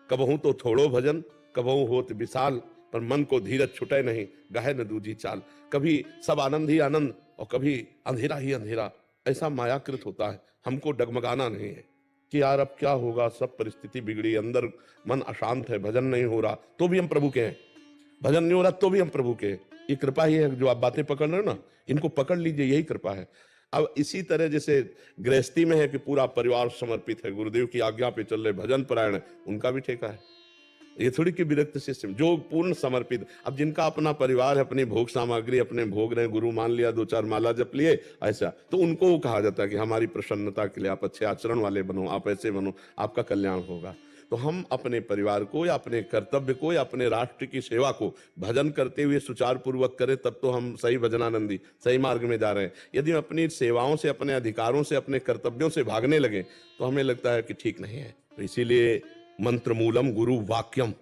कबहू तो थोड़ो भजन, कबहू होत विशाल, पर मन को धीरज छुटे नहीं, गहे न दूजी चाल। कभी सब आनंद ही आनंद और कभी अंधेरा ही अंधेरा, ऐसा मायाकृत होता है। हमको डगमगाना नहीं है कि यार अब क्या होगा, सब परिस्थिति बिगड़ी, अंदर मन अशांत है, भजन नहीं हो रहा तो भी हम प्रभु के हैं, भजन नहीं हो रहा तो भी हम प्रभु के। ये कृपा ही है। जो आप बातें पकड़ रहे हो ना, इनको पकड़ लीजिए, यही कृपा है। अब इसी तरह जैसे गृहस्थी में है कि पूरा परिवार समर्पित है, गुरुदेव की आज्ञा पे चल रहे, भजन परायण, उनका भी ठेका है। ये थोड़ी कि विरक्त शिष्य जो पूर्ण समर्पित। अब जिनका अपना परिवार है, अपनी भोग सामग्री अपने भोग रहे, गुरु मान लिया, 2-4 माला जप लिए, ऐसा तो उनको कहा जाता है कि हमारी प्रसन्नता के लिए आप अच्छे आचरण वाले बनो, आप ऐसे बनो, आपका कल्याण होगा। तो हम अपने परिवार को या अपने कर्तव्य को या अपने राष्ट्र की सेवा को भजन करते हुए सुचारू पूर्वक करें, तब तो हम सही भजनानंदी सही मार्ग में जा रहे हैं। यदि हम अपनी सेवाओं से, अपने अधिकारों से, अपने कर्तव्यों से भागने लगे तो हमें लगता है कि ठीक नहीं है। तो इसीलिए मंत्र मूलम गुरु वाक्यम,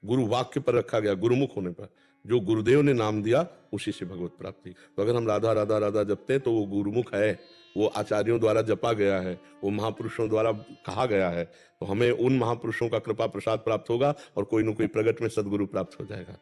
गुरु वाक्य पर रखा गया, गुरुमुख होने पर। जो गुरुदेव ने नाम दिया उसी से भगवत प्राप्ति। तो अगर हम राधा राधा राधा जपते हैं तो वो गुरुमुख है, वो आचार्यों द्वारा जपा गया है, वो महापुरुषों द्वारा कहा गया है। तो हमें उन महापुरुषों का कृपा प्रसाद प्राप्त होगा और कोई न कोई प्रगट में सदगुरु प्राप्त हो जाएगा।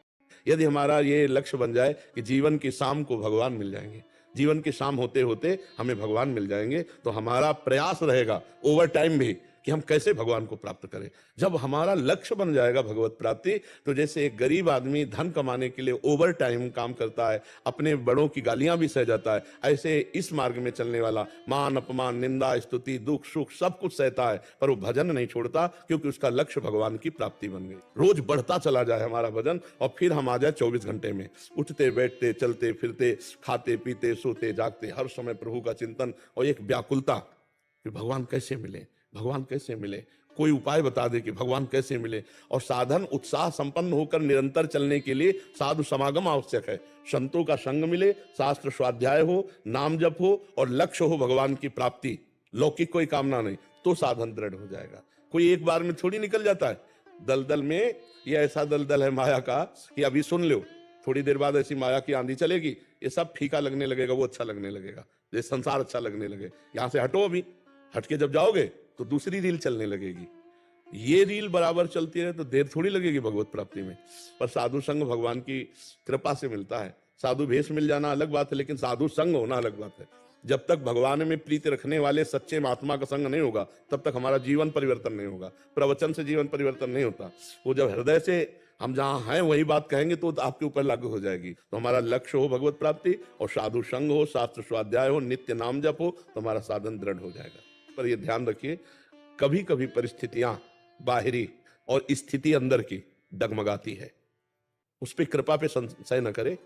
यदि हमारा ये लक्ष्य बन जाए कि जीवन की शाम को भगवान मिल जाएंगे, जीवन की शाम होते होते हमें भगवान मिल जाएंगे। तो हमारा प्रयास रहेगा ओवर टाइम भी कि हम कैसे भगवान को प्राप्त करें। जब हमारा लक्ष्य बन जाएगा भगवत प्राप्ति, तो जैसे एक गरीब आदमी धन कमाने के लिए ओवर टाइम काम करता है, अपने बड़ों की गालियां भी सह जाता है, ऐसे इस मार्ग में चलने वाला मान अपमान निंदा स्तुति दुख सुख सब कुछ सहता है, पर वो भजन नहीं छोड़ता, क्योंकि उसका लक्ष्य भगवान की प्राप्ति बन गई। रोज बढ़ता चला जाए हमारा भजन, और फिर हम आ जाए 24 घंटे में, उठते बैठते चलते फिरते खाते पीते सोते जागते हर समय प्रभु का चिंतन, और एक व्याकुलता कि भगवान कैसे मिले, भगवान कैसे मिले, कोई उपाय बता दे कि भगवान कैसे मिले। और साधन उत्साह संपन्न होकर निरंतर चलने के लिए साधु समागम आवश्यक है। संतों का संग मिले, शास्त्र स्वाध्याय हो, नाम जप हो, और लक्ष्य हो भगवान की प्राप्ति, लौकिक कोई कामना नहीं, तो साधन दृढ़ हो जाएगा। कोई एक बार में थोड़ी निकल जाता है। दलदल में ये ऐसा दलदल है माया का कि अभी सुन लो, थोड़ी देर बाद ऐसी माया की आंधी चलेगी, ये सब फीका लगने लगेगा, वो अच्छा लगने लगेगा, ये संसार अच्छा लगने लगे। यहां से हटो, अभी हट के जब जाओगे तो दूसरी रील चलने लगेगी। ये रील बराबर चलती रहे तो देर थोड़ी लगेगी भगवत प्राप्ति में। पर साधु संग भगवान की कृपा से मिलता है। साधु भेष मिल जाना अलग बात है, लेकिन साधु संग होना अलग बात है। जब तक भगवान में प्रीति रखने वाले सच्चे महात्मा का संग नहीं होगा, तब तक हमारा जीवन परिवर्तन नहीं होगा। प्रवचन से जीवन परिवर्तन नहीं होता। वो जब हृदय से हम जहां हैं वही बात कहेंगे तो आपके ऊपर लागू हो जाएगी। तो हमारा लक्ष्य हो भगवत प्राप्ति, और साधु संग हो, शास्त्र स्वाध्याय हो, नित्य नाम जप हो, तो हमारा साधन दृढ़ हो जाएगा। पर यह ध्यान रखिए, कभी कभी परिस्थितियां बाहरी और स्थिति अंदर की डगमगाती है, उस पर कृपा पे संशय न करे।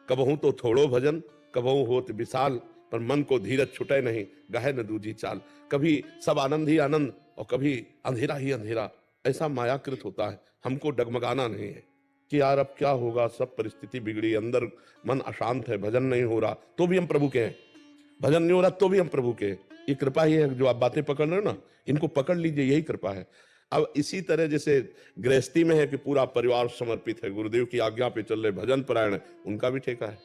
कबहू तो थोड़ो भजन, कबहू होत विशाल, पर मन को धीरज छुटे नहीं, गहे न दूजी चाल। कभी सब आनंद ही आनंद, और कभी अंधेरा ही अंधेरा। ऐसा मायाकृत होता है। हमको डगमगाना नहीं है कि यार अब क्या होगा, सब परिस्थिति बिगड़ी, अंदर मन अशांत है, भजन नहीं हो रहा तो भी हम प्रभु के हैं, भजन नहीं हो रहा तो भी हम प्रभु के। ये कृपा ही है। जो आप बातें पकड़ रहे हो ना, इनको पकड़ लीजिए, यही कृपा है। अब इसी तरह जैसे गृहस्थी में है कि पूरा परिवार समर्पित है, गुरुदेव की आज्ञा पे चल रहे, भजन परायण है, उनका भी ठेका है।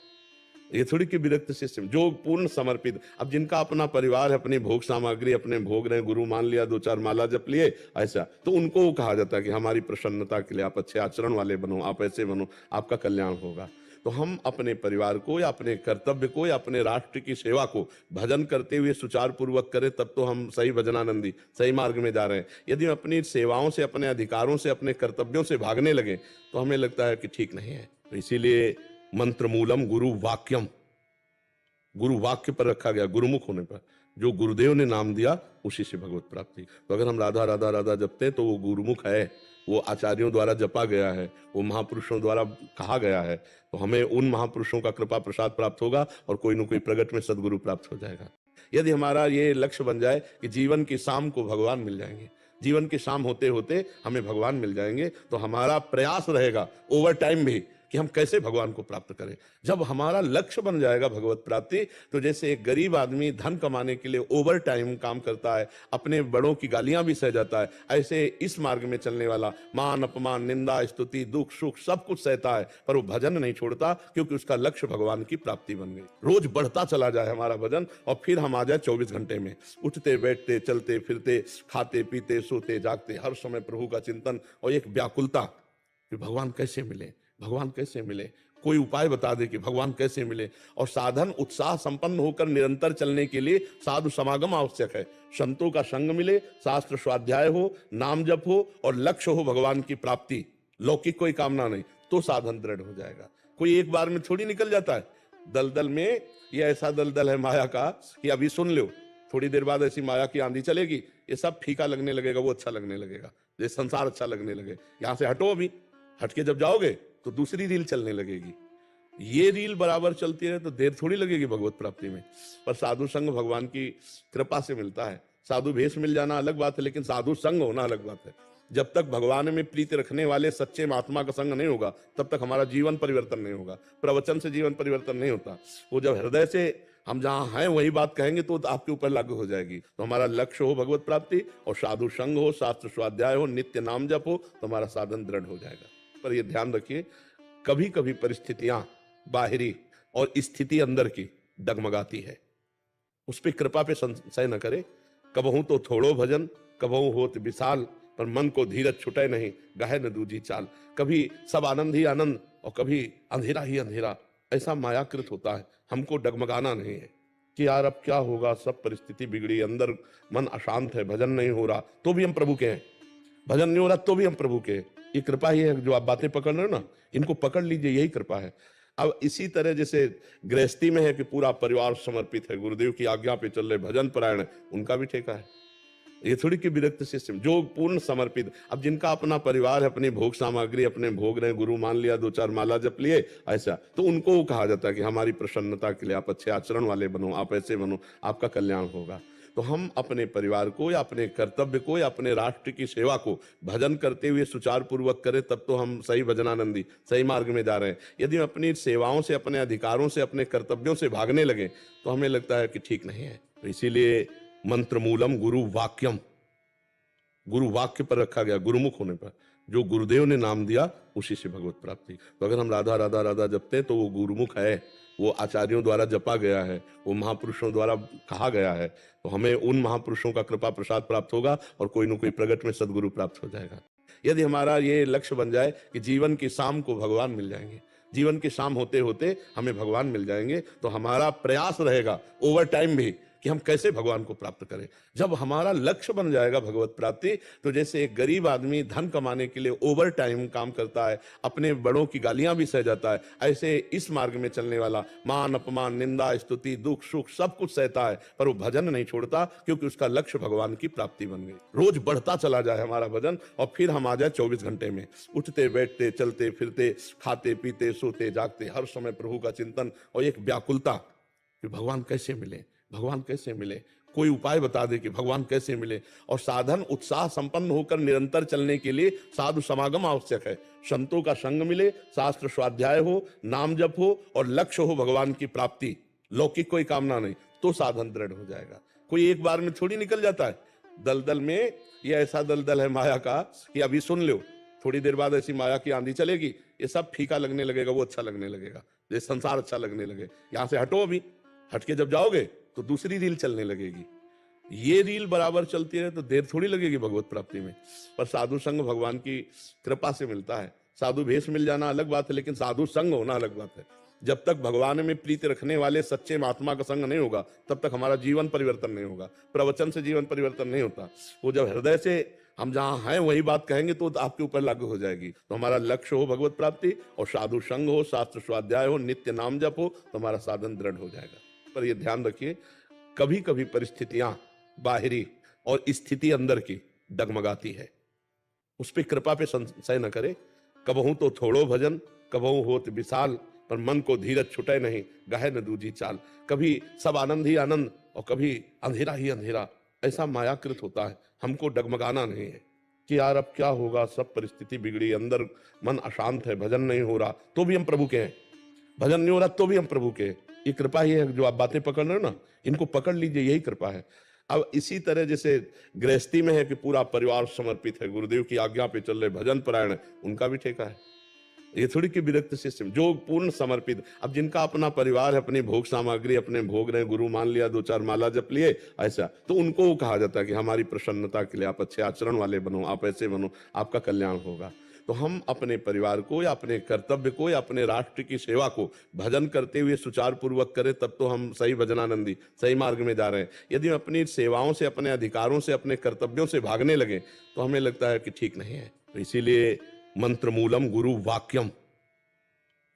ये थोड़ी कि विरक्त शिष्य जो पूर्ण समर्पित। अब जिनका अपना परिवार है, अपनी भोग सामग्री अपने भोग रहे, गुरु मान लिया, 2-4 माला जप लिए, ऐसा तो उनको कहा जाता है कि हमारी प्रसन्नता के लिए आप अच्छे आचरण वाले बनो, आप ऐसे बनो, आपका कल्याण होगा। तो हम अपने परिवार को या अपने कर्तव्य को या अपने राष्ट्र की सेवा को भजन करते हुए सुचारू पूर्वक करें, तब तो हम सही भजनानंदी सही मार्ग में जा रहे हैं। यदि हम अपनी सेवाओं से, अपने अधिकारों से, अपने कर्तव्यों से भागने लगे, तो हमें लगता है कि ठीक नहीं है। तो इसीलिए मंत्र मूलम गुरु वाक्यम, गुरु वाक्य पर रखा गया, गुरुमुख होने पर। जो गुरुदेव ने नाम दिया उसी से भगवत प्राप्ति। तो अगर हम राधा राधा राधा जपते हैं तो वो गुरुमुख है, वो आचार्यों द्वारा जपा गया है, वो महापुरुषों द्वारा कहा गया है। तो हमें उन महापुरुषों का कृपा प्रसाद प्राप्त होगा, और कोई न कोई प्रगट में सदगुरु प्राप्त हो जाएगा। यदि हमारा ये लक्ष्य बन जाए कि जीवन की शाम को भगवान मिल जाएंगे, जीवन की शाम होते होते हमें भगवान मिल जाएंगे, तो हमारा प्रयास रहेगा ओवर टाइम भी कि हम कैसे भगवान को प्राप्त करें। जब हमारा लक्ष्य बन जाएगा भगवत प्राप्ति, तो जैसे एक गरीब आदमी धन कमाने के लिए ओवर टाइम काम करता है, अपने बड़ों की गालियां भी सह जाता है, ऐसे इस मार्ग में चलने वाला मान अपमान निंदा स्तुति दुख सुख सब कुछ सहता है, पर वो भजन नहीं छोड़ता, क्योंकि उसका लक्ष्य भगवान की प्राप्ति बन गई। रोज बढ़ता चला जाए हमारा भजन, और फिर हम आ जाए 24 घंटे में, उठते बैठते चलते फिरते खाते पीते सोते जागते हर समय प्रभु का चिंतन, और एक व्याकुलता कि भगवान कैसे मिले, भगवान कैसे मिले, कोई उपाय बता दे कि भगवान कैसे मिले। और साधन उत्साह संपन्न होकर निरंतर चलने के लिए साधु समागम आवश्यक है। संतों का संग मिले, शास्त्र स्वाध्याय हो, नाम जप हो, और लक्ष्य हो भगवान की प्राप्ति, लौकिक कोई कामना नहीं, तो साधन दृढ़ हो जाएगा। कोई एक बार में थोड़ी निकल जाता है। दलदल में ये ऐसा दलदल है माया का कि अभी सुन लो, थोड़ी देर बाद ऐसी माया की आंधी चलेगी, ये सब फीका लगने लगेगा, वो अच्छा लगने लगेगा, ये संसार अच्छा लगने लगे। यहां से हटो, अभी हट के जब जाओगे तो दूसरी रील चलने लगेगी। ये रील बराबर चलती रहे तो देर थोड़ी लगेगी भगवत प्राप्ति में। पर साधु संग भगवान की कृपा से मिलता है। साधु भेष मिल जाना अलग बात है, लेकिन साधु संग होना अलग बात है। जब तक भगवान में प्रीति रखने वाले सच्चे महात्मा का संग नहीं होगा, तब तक हमारा जीवन परिवर्तन नहीं होगा। प्रवचन से जीवन परिवर्तन नहीं होता। वो जब हृदय से हम जहां हैं वही बात कहेंगे तो आपके ऊपर लागू हो जाएगी। तो हमारा लक्ष्य हो भगवत प्राप्ति, और साधु संग हो, शास्त्र स्वाध्याय हो, नित्य नाम जप हो, तो हमारा साधन दृढ़ हो जाएगा। पर यह ध्यान रखिए, कभी कभी परिस्थितियां बाहरी और स्थिति अंदर की डगमगाती है, उस पर कृपा पे संशय न करे। कबहू तो थोड़ो भजन, कबहू होत विशाल, पर मन को धीरज छुटे नहीं, गहे न दूजी चाल। कभी सब आनंद ही आनंद, और कभी अंधेरा ही अंधेरा। ऐसा मायाकृत होता है। हमको डगमगाना नहीं है कि यार अब क्या होगा, सब परिस्थिति बिगड़ी, अंदर मन अशांत है, भजन नहीं हो रहा तो भी हम प्रभु के हैं, भजन नहीं हो रहा तो भी हम प्रभु के हैं। ये कृपा ही है। जो आप बातें पकड़ रहे हो ना, इनको पकड़ लीजिए, यही कृपा है। अब इसी तरह जैसे गृहस्थी में है कि पूरा परिवार समर्पित है, गुरुदेव की आज्ञा पे चल रहे, भजन परायण है, उनका भी ठेका है। ये थोड़ी कि विरक्त शिष्य, जो पूर्ण समर्पित, अब जिनका अपना परिवार है, अपनी भोग सामग्री अपने भोग रहे, गुरु मान लिया, 2-4 माला जप लिए, ऐसा तो उनको कहा जाता है कि हमारी प्रसन्नता के लिए आप अच्छे आचरण वाले बनो, आप ऐसे बनो, आपका कल्याण होगा। तो हम अपने परिवार को या अपने कर्तव्य को या अपने राष्ट्र की सेवा को भजन करते हुए सुचारू पूर्वक करें, तब तो हम सही भजनानंदी, सही मार्ग में जा रहे हैं। यदि हम अपनी सेवाओं से, अपने अधिकारों से, अपने कर्तव्यों से भागने लगे तो हमें लगता है कि ठीक नहीं है। तो इसीलिए मंत्र मूलम गुरु वाक्यम, गुरु वाक्य पर रखा गया, गुरुमुख होने पर। जो गुरुदेव ने नाम दिया उसी से भगवत प्राप्ति। तो अगर हम राधा राधा राधा जपते हैं तो वो गुरुमुख है, वो आचार्यों द्वारा जपा गया है, वो महापुरुषों द्वारा कहा गया है। तो हमें उन महापुरुषों का कृपा प्रसाद प्राप्त होगा और कोई न कोई प्रगट में सदगुरु प्राप्त हो जाएगा। यदि हमारा ये लक्ष्य बन जाए कि जीवन की शाम को भगवान मिल जाएंगे, जीवन की शाम होते होते हमें भगवान मिल जाएंगे, तो हमारा प्रयास रहेगा ओवर टाइम भी कि हम कैसे भगवान को प्राप्त करें। जब हमारा लक्ष्य बन जाएगा भगवत प्राप्ति, तो जैसे एक गरीब आदमी धन कमाने के लिए ओवर टाइम काम करता है, अपने बड़ों की गालियां भी सह जाता है, ऐसे इस मार्ग में चलने वाला मान अपमान निंदा स्तुति दुख सुख सब कुछ सहता है, पर वो भजन नहीं छोड़ता, क्योंकि उसका लक्ष्य भगवान की प्राप्ति बन गई। रोज बढ़ता चला जाए हमारा भजन, और फिर हम आ जाए 24 घंटे में, उठते बैठते चलते फिरते खाते पीते सोते जागते हर समय प्रभु का चिंतन और एक व्याकुलता कि भगवान कैसे मिले, भगवान कैसे मिले, कोई उपाय बता दे कि भगवान कैसे मिले। और साधन उत्साह संपन्न होकर निरंतर चलने के लिए साधु समागम आवश्यक है। संतों का संग मिले, शास्त्र स्वाध्याय हो, नाम जप हो और लक्ष्य हो भगवान की प्राप्ति, लौकिक कोई कामना नहीं, तो साधन दृढ़ हो जाएगा। कोई एक बार में थोड़ी निकल जाता है दलदल में। ये ऐसा दलदल है माया का कि अभी सुन लो, थोड़ी देर बाद ऐसी माया की आंधी चलेगी, ये सब फीका लगने लगेगा, वो अच्छा लगने लगेगा, ये संसार अच्छा लगने लगे। यहां से हटो, अभी हट के जब जाओगे तो दूसरी रील चलने लगेगी। ये रील बराबर चलती रहे तो देर थोड़ी लगेगी भगवत प्राप्ति में। पर साधु संग भगवान की कृपा से मिलता है। साधु भेष मिल जाना अलग बात है, लेकिन साधु संग होना अलग बात है। जब तक भगवान में प्रीति रखने वाले सच्चे महात्मा का संग नहीं होगा, तब तक हमारा जीवन परिवर्तन नहीं होगा। प्रवचन से जीवन परिवर्तन नहीं होता। वो जब हृदय से हम जहां हैं वही बात कहेंगे तो आपके ऊपर लागू हो जाएगी। तो हमारा लक्ष्य हो भगवत प्राप्ति, और साधु संग हो, शास्त्र स्वाध्याय हो, नित्य नाम जप हो, तो हमारा साधन दृढ़ हो जाएगा। पर यह ध्यान रखिए, कभी कभी परिस्थितियां बाहरी और स्थिति अंदर की डगमगाती है, उस पर कृपा पे संशय न करे। कबहू तो थोड़ो भजन, कबहू होत विशाल, पर मन को धीरज छुटे नहीं, गहे न दूजी चाल। कभी सब आनंद ही आनंद और कभी अंधेरा ही अंधेरा। ऐसा मायाकृत होता है। हमको डगमगाना नहीं है कि यार अब क्या होगा, सब परिस्थिति बिगड़ी, अंदर मन अशांत है, भजन नहीं हो रहा तो भी हम प्रभु के हैं, भजन नहीं हो रहा तो भी हम प्रभु के। ये कृपा ही है। जो आप बातें पकड़ रहे हो ना, इनको पकड़ लीजिए, यही कृपा है। अब इसी तरह जैसे गृहस्थी में है कि पूरा परिवार समर्पित है, गुरुदेव की आज्ञा पे चल रहे, भजन परायण है, उनका भी ठेका है। ये थोड़ी कि विरक्त शिष्य, जो पूर्ण समर्पित, अब जिनका अपना परिवार है, अपनी भोग सामग्री अपने भोग रहे, गुरु मान लिया, 2-4 माला जप लिए, ऐसा तो उनको कहा जाता है कि हमारी प्रसन्नता के लिए आप अच्छे आचरण वाले बनो, आप ऐसे बनो, आपका कल्याण होगा। तो हम अपने परिवार को या अपने कर्तव्य को या अपने राष्ट्र की सेवा को भजन करते हुए सुचारू पूर्वक करें, तब तो हम सही भजनानंदी, सही मार्ग में जा रहे हैं। यदि हम अपनी सेवाओं से, अपने अधिकारों से, अपने कर्तव्यों से भागने लगे तो हमें लगता है कि ठीक नहीं है। तो इसीलिए मंत्र मूलम गुरु वाक्यम,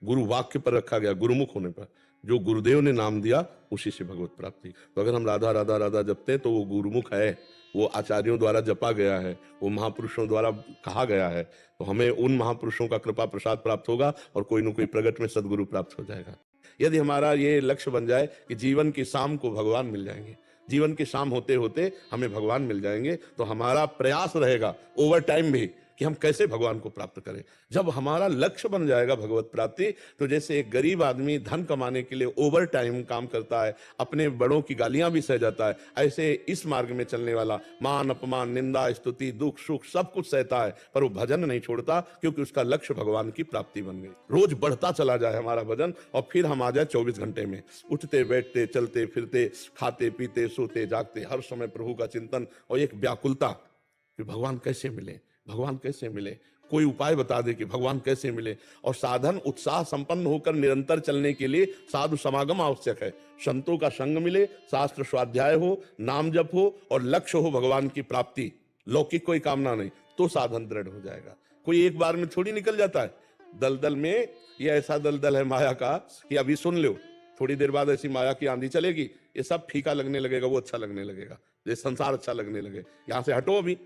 गुरु वाक्य पर रखा गया, गुरुमुख होने पर। जो गुरुदेव ने नाम दिया उसी से भगवत प्राप्ति। तो अगर हम राधा राधा राधा जपते हैं तो वो गुरुमुख है, वो आचार्यों द्वारा जपा गया है, वो महापुरुषों द्वारा कहा गया है। तो हमें उन महापुरुषों का कृपा प्रसाद प्राप्त होगा और कोई न कोई प्रगट में सदगुरु प्राप्त हो जाएगा। यदि हमारा ये लक्ष्य बन जाए कि जीवन की शाम को भगवान मिल जाएंगे, जीवन की शाम होते होते हमें भगवान मिल जाएंगे, तो हमारा प्रयास रहेगा ओवर टाइम भी कि हम कैसे भगवान को प्राप्त करें। जब हमारा लक्ष्य बन जाएगा भगवत प्राप्ति, तो जैसे एक गरीब आदमी धन कमाने के लिए ओवर टाइम काम करता है, अपने बड़ों की गालियां भी सह जाता है, ऐसे इस मार्ग में चलने वाला मान अपमान निंदा स्तुति दुख सुख सब कुछ सहता है, पर वो भजन नहीं छोड़ता, क्योंकि उसका लक्ष्य भगवान की प्राप्ति बन गई। रोज बढ़ता चला जाए हमारा भजन, और फिर हम आ जाए 24 घंटे में, उठते बैठते चलते फिरते खाते पीते सोते जागते हर समय प्रभु का चिंतन और एक व्याकुलता कि भगवान कैसे मिले, भगवान कैसे मिले। कोई उपाय बता दे कि भगवान कैसे मिले। और साधन उत्साह संपन्न होकर निरंतर चलने के लिए साधु समागम आवश्यक है। संतों का संग मिले, शास्त्र स्वाध्याय हो, नाम जप हो और लक्ष्य हो भगवान की प्राप्ति, लौकिक कोई कामना नहीं, तो साधन दृढ़ हो जाएगा। कोई एक बार में थोड़ी निकल जाता है। दलदल में ये ऐसा दलदल है माया का कि अभी सुन लो, थोड़ी देर बाद ऐसी माया की आंधी चलेगी, ये सब फीका लगने लगेगा, वो अच्छा लगने लगेगा, ये संसार अच्छा लगने लगे। यहां से हटो, अभी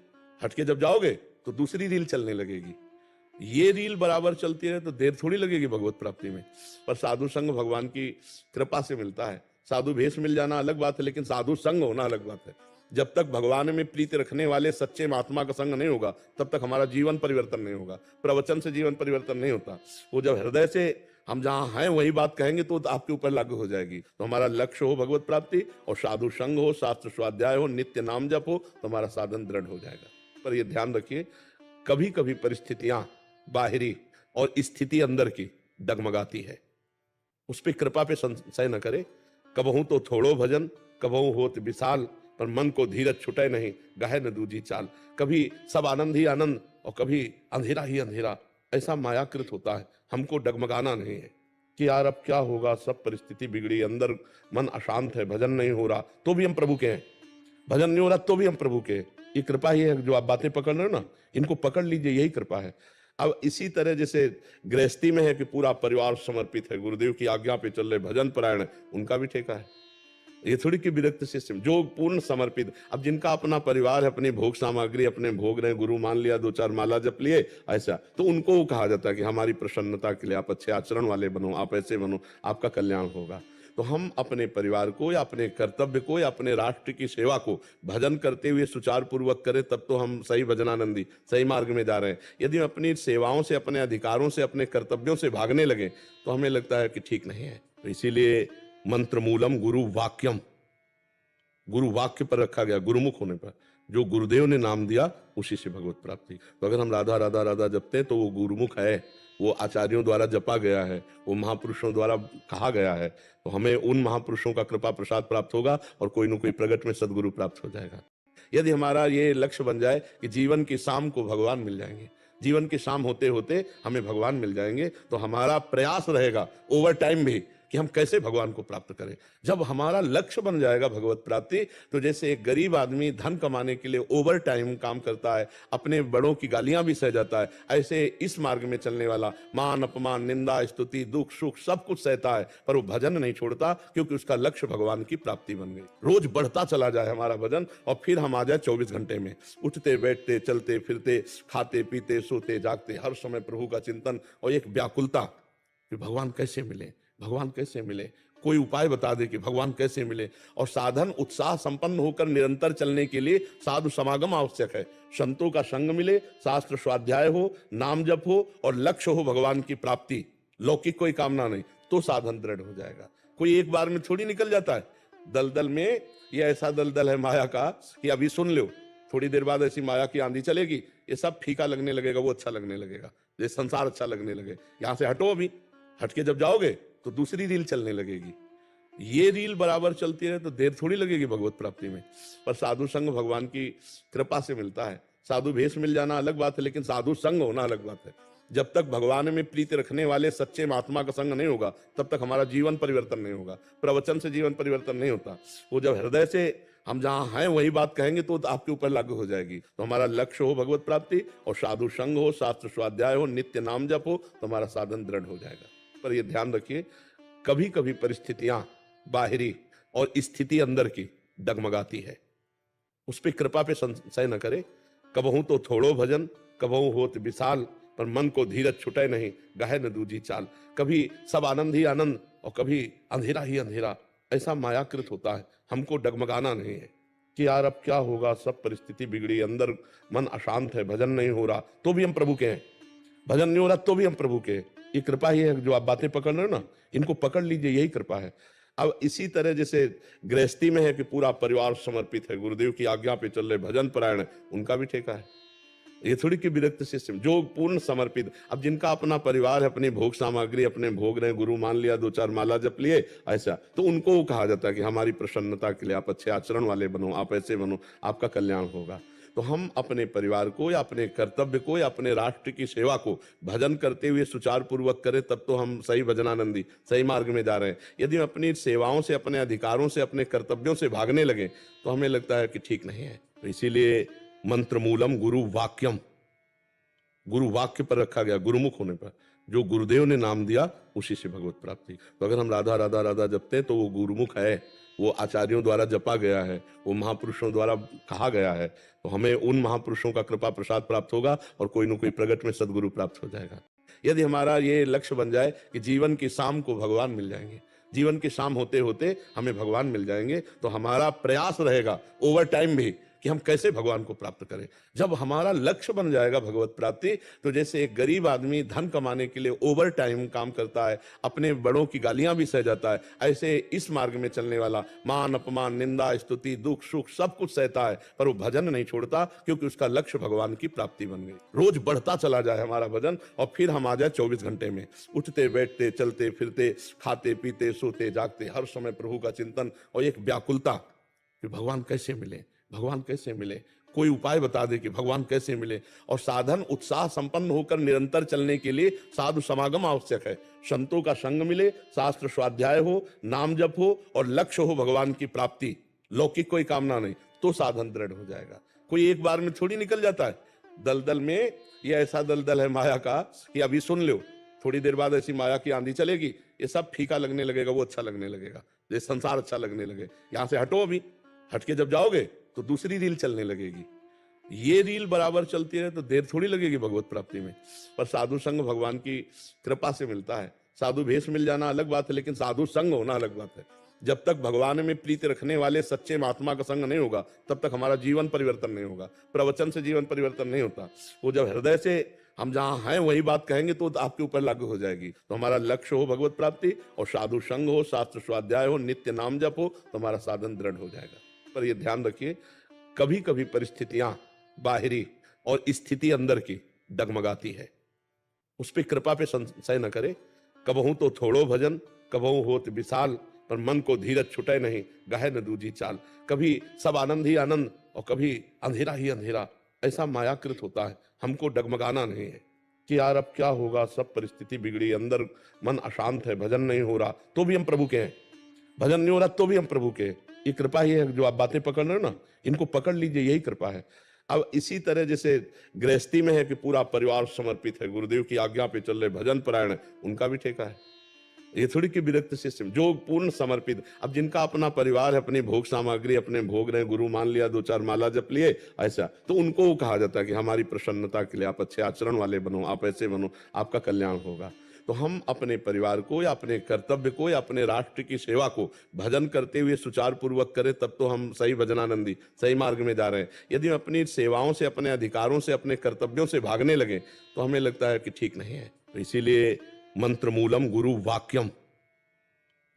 हटके जब जाओगे तो दूसरी रील चलने लगेगी। ये रील बराबर चलती है तो देर थोड़ी लगेगी भगवत प्राप्ति में। पर साधु संग भगवान की कृपा से मिलता है। साधु भेष मिल जाना अलग बात है, लेकिन साधु संग होना अलग बात है। जब तक भगवान में प्रीति रखने वाले सच्चे महात्मा का संग नहीं होगा, तब तक हमारा जीवन परिवर्तन नहीं होगा। प्रवचन से जीवन परिवर्तन नहीं होता। वो जब हृदय से हम जहां हैं वही बात कहेंगे तो आपके ऊपर लागू हो जाएगी। तो हमारा लक्ष्य हो भगवत प्राप्ति और साधु संग हो, शास्त्र स्वाध्याय हो, नित्य नाम जप हो, तो हमारा साधन दृढ़ हो जाएगा। पर ये ध्यान रखिए, कभी कभी परिस्थितियां बाहरी और स्थिति अंदर की डगमगाती है, उस पर कृपा पे संशय न करे। कबहू तो थोड़ो भजन, कबहू होत विशाल, पर मन को धीरज छुटे नहीं, गहे न दूजी चाल। कभी सब आनंद ही आनंद और कभी अंधेरा ही अंधेरा, ऐसा मायाकृत होता है। हमको डगमगाना नहीं है कि यार अब क्या होगा, सब परिस्थिति बिगड़ी, अंदर मन अशांत है, भजन नहीं हो रहा तो भी हम प्रभु के हैं, भजन नहीं हो रहा तो भी हम प्रभु के। ये कृपा ही है। जो आप बातें पकड़ रहे हो ना, इनको पकड़ लीजिए, यही कृपा है। अब इसी तरह जैसे गृहस्थी में है कि पूरा परिवार समर्पित है, गुरुदेव की आज्ञा पे चल रहे, भजन परायण है, उनका भी ठेका है। ये थोड़ी कि विरक्त शिष्य, जो पूर्ण समर्पित। अब जिनका अपना परिवार है, अपनी भोग सामग्री अपने भोग रहे, गुरु मान लिया, 2-4 माला जप लिए, ऐसा तो उनको कहा जाता है कि हमारी प्रसन्नता के लिए आप अच्छे आचरण वाले बनो, आप ऐसे बनो, आपका कल्याण होगा। तो हम अपने परिवार को या अपने कर्तव्य को या अपने राष्ट्र की सेवा को भजन करते हुए सुचारू पूर्वक करें, तब तो हम सही भजनानंदी, सही मार्ग में जा रहे हैं। यदि हम अपनी सेवाओं से, अपने अधिकारों से, अपने कर्तव्यों से भागने लगे तो हमें लगता है कि ठीक नहीं है। तो इसीलिए मंत्र मूलम गुरु वाक्यम, गुरु वाक्य पर रखा गया, गुरुमुख होने पर। जो गुरुदेव ने नाम दिया उसी से भगवत प्राप्ति। तो अगर हम राधा राधा राधा जपते हैं तो वो गुरुमुख है, वो आचार्यों द्वारा जपा गया है, वो महापुरुषों द्वारा कहा गया है। तो हमें उन महापुरुषों का कृपा प्रसाद प्राप्त होगा और कोई न कोई प्रगट में सदगुरु प्राप्त हो जाएगा। यदि हमारा ये लक्ष्य बन जाए कि जीवन की शाम को भगवान मिल जाएंगे, जीवन की शाम होते होते हमें भगवान मिल जाएंगे, तो हमारा प्रयास रहेगा ओवर टाइम भी कि हम कैसे भगवान को प्राप्त करें। जब हमारा लक्ष्य बन जाएगा भगवत प्राप्ति, तो जैसे एक गरीब आदमी धन कमाने के लिए ओवर टाइम काम करता है, अपने बड़ों की गालियां भी सह जाता है, ऐसे इस मार्ग में चलने वाला मान अपमान, निंदा, स्तुति, दुख सुख सब कुछ सहता है, पर वो भजन नहीं छोड़ता, क्योंकि उसका लक्ष्य भगवान की प्राप्ति बन गई। रोज बढ़ता चला जाए हमारा भजन, और फिर हम आ जाए 24 घंटे में, उठते बैठते, चलते फिरते, खाते पीते, सोते जागते, हर समय प्रभु का चिंतन और एक व्याकुलता कि भगवान कैसे मिले, भगवान कैसे मिले, कोई उपाय बता दे कि भगवान कैसे मिले। और साधन उत्साह संपन्न होकर निरंतर चलने के लिए साधु समागम आवश्यक है। संतों का संग मिले, शास्त्र स्वाध्याय हो, नाम जप हो और लक्ष्य हो भगवान की प्राप्ति, लौकिक कोई कामना नहीं, तो साधन दृढ़ हो जाएगा। कोई एक बार में थोड़ी निकल जाता है। दलदल में ये ऐसा दलदल है माया का कि अभी सुन लो, थोड़ी देर बाद ऐसी माया की आंधी चलेगी, ये सब फीका लगने लगेगा, वो अच्छा लगने लगेगा, ये संसार अच्छा लगने लगे। यहां से हटो, अभी हटके जब जाओगे तो दूसरी रील चलने लगेगी। ये रील बराबर चलती है तो देर थोड़ी लगेगी भगवत प्राप्ति में। पर साधु संग भगवान की कृपा से मिलता है। साधु भेष मिल जाना अलग बात है, लेकिन साधु संग होना अलग बात है। जब तक भगवान में प्रीति रखने वाले सच्चे महात्मा का संग नहीं होगा, तब तक हमारा जीवन परिवर्तन नहीं होगा। प्रवचन से जीवन परिवर्तन नहीं होता। वो जब हृदय से हम जहां हैं वही बात कहेंगे तो आपके ऊपर लागू हो जाएगी। तो हमारा लक्ष्य हो भगवत प्राप्ति और साधु संग हो, शास्त्र स्वाध्याय हो, नित्य नाम जप हो, तो हमारा साधन दृढ़ हो जाएगा। पर ये ध्यान रखिए, कभी कभी परिस्थितियां बाहरी और स्थिति अंदर की डगमगाती है, उस पर कृपा पे संशय न करे। कबहू तो थोड़ो भजन, कबहू होत विशाल, पर मन को धीरज छुटे नहीं, गहे न दूजी चाल। कभी सब आनंद ही आनंद और कभी अंधेरा ही अंधेरा, ऐसा मायाकृत होता है। हमको डगमगाना नहीं है कि यार अब क्या होगा, सब परिस्थिति बिगड़ी, अंदर मन अशांत है, भजन नहीं हो रहा तो भी हम प्रभु के हैं, भजन नहीं हो रहा तो भी हम प्रभु के। ये कृपा ही है। जो आप बातें पकड़ रहे हो ना, इनको पकड़ लीजिए, यही कृपा है। अब इसी तरह जैसे गृहस्थी में है कि पूरा परिवार समर्पित है, गुरुदेव की आज्ञा पे चल रहे, भजन परायण है, उनका भी ठेका है। ये थोड़ी कि विरक्त शिष्य, जो पूर्ण समर्पित। अब जिनका अपना परिवार है, अपनी भोग सामग्री अपने भोग रहे, गुरु मान लिया, 2-4 माला जप लिए, ऐसा तो उनको कहा जाता है कि हमारी प्रसन्नता के लिए आप अच्छे आचरण वाले बनो, आप ऐसे बनो, आपका कल्याण होगा। तो हम अपने परिवार को या अपने कर्तव्य को या अपने राष्ट्र की सेवा को भजन करते हुए सुचारू पूर्वक करें, तब तो हम सही भजनानंदी सही मार्ग में जा रहे हैं। यदि हम अपनी सेवाओं से, अपने अधिकारों से, अपने कर्तव्यों से भागने लगे तो हमें लगता है कि ठीक नहीं है। तो इसीलिए मंत्र मूलम गुरु वाक्यम, गुरु वाक्य पर रखा गया, गुरुमुख होने पर। जो गुरुदेव ने नाम दिया उसी से भगवत प्राप्ति। तो अगर हम राधा राधा राधा जपते हैं तो वो गुरुमुख है, वो आचार्यों द्वारा जपा गया है, वो महापुरुषों द्वारा कहा गया है। तो हमें उन महापुरुषों का कृपा प्रसाद प्राप्त होगा और कोई न कोई प्रगट में सदगुरु प्राप्त हो जाएगा। यदि हमारा ये लक्ष्य बन जाए कि जीवन की शाम को भगवान मिल जाएंगे, जीवन की शाम होते होते हमें भगवान मिल जाएंगे, तो हमारा प्रयास रहेगा ओवर टाइम भी कि हम कैसे भगवान को प्राप्त करें। जब हमारा लक्ष्य बन जाएगा भगवत प्राप्ति, तो जैसे एक गरीब आदमी धन कमाने के लिए ओवर टाइम काम करता है, अपने बड़ों की गालियां भी सह जाता है, ऐसे इस मार्ग में चलने वाला मान अपमान निंदा स्तुति दुख सुख सब कुछ सहता है, पर वो भजन नहीं छोड़ता, क्योंकि उसका लक्ष्य भगवान की प्राप्ति बन गई। रोज बढ़ता चला जाए हमारा भजन, और फिर हम आ जाए 24 घंटे में, उठते बैठते चलते फिरते खाते पीते सोते जागते हर समय प्रभु का चिंतन और एक व्याकुलता कि भगवान कैसे मिले, भगवान कैसे मिले, कोई उपाय बता दे कि भगवान कैसे मिले। और साधन उत्साह संपन्न होकर निरंतर चलने के लिए साधु समागम आवश्यक है। संतों का संग मिले, शास्त्र स्वाध्याय हो, नाम जप हो और लक्ष्य हो भगवान की प्राप्ति, लौकिक कोई कामना नहीं, तो साधन दृढ़ हो जाएगा। कोई एक बार में थोड़ी निकल जाता है। दलदल में ये ऐसा दलदल है माया का कि अभी सुन लो, थोड़ी देर बाद ऐसी माया की आंधी चलेगी, ये सब फीका लगने लगेगा, वो अच्छा लगने लगेगा, ये संसार अच्छा लगने लगे। यहां से हटो, अभी हटके जब जाओगे तो दूसरी रील चलने लगेगी। ये रील बराबर चलती है तो देर थोड़ी लगेगी भगवत प्राप्ति में। पर साधु संग भगवान की कृपा से मिलता है। साधु भेष मिल जाना अलग बात है, लेकिन साधु संग होना अलग बात है। जब तक भगवान में प्रीति रखने वाले सच्चे महात्मा का संग नहीं होगा, तब तक हमारा जीवन परिवर्तन नहीं होगा। प्रवचन से जीवन परिवर्तन नहीं होता। वो जब हृदय से हम जहां हैं वही बात कहेंगे तो आपके ऊपर लागू हो जाएगी। तो हमारा लक्ष्य हो भगवत प्राप्ति, और साधु संग हो, शास्त्र स्वाध्याय हो, नित्य नाम जप हो, तो हमारा साधन दृढ़ हो जाएगा। पर यह ध्यान रखिए, कभी कभी परिस्थितियां बाहरी और स्थिति अंदर की डगमगाती है, उस पर कृपा पे संशय न करे। कबहू तो थोड़ो भजन, कबहू होत विशाल, पर मन को धीरज छुटे नहीं, गहे न दूजी चाल। कभी सब आनंद ही आनंद और कभी अंधेरा ही अंधेरा, ऐसा मायाकृत होता है। हमको डगमगाना नहीं है कि यार अब क्या होगा, सब परिस्थिति बिगड़ी, अंदर मन अशांत है, भजन नहीं हो रहा तो भी हम प्रभु के हैं, भजन नहीं हो रहा तो भी हम प्रभु के। ये कृपा ही है। जो आप बातें पकड़ रहे हो ना, इनको पकड़ लीजिए, यही कृपा है। अब इसी तरह जैसे गृहस्थी में है कि पूरा परिवार समर्पित है, गुरुदेव की आज्ञा पे चल रहे, भजन परायण है, उनका भी ठेका है। ये थोड़ी कि विरक्त शिष्य, जो पूर्ण समर्पित। अब जिनका अपना परिवार है, अपनी भोग सामग्री अपने भोग रहे, गुरु मान लिया, 2-4 माला जप लिए, ऐसा, तो उनको कहा जाता है कि हमारी प्रसन्नता के लिए आप अच्छे आचरण वाले बनो, आप ऐसे बनो, आपका कल्याण होगा। तो हम अपने परिवार को या अपने कर्तव्य को या अपने राष्ट्र की सेवा को भजन करते हुए सुचारू पूर्वक करें, तब तो हम सही भजनानंदी सही मार्ग में जा रहे हैं। यदि हम अपनी सेवाओं से, अपने अधिकारों से, अपने कर्तव्यों से भागने लगे तो हमें लगता है कि ठीक नहीं है। तो इसीलिए मंत्र मूलम गुरु वाक्यम,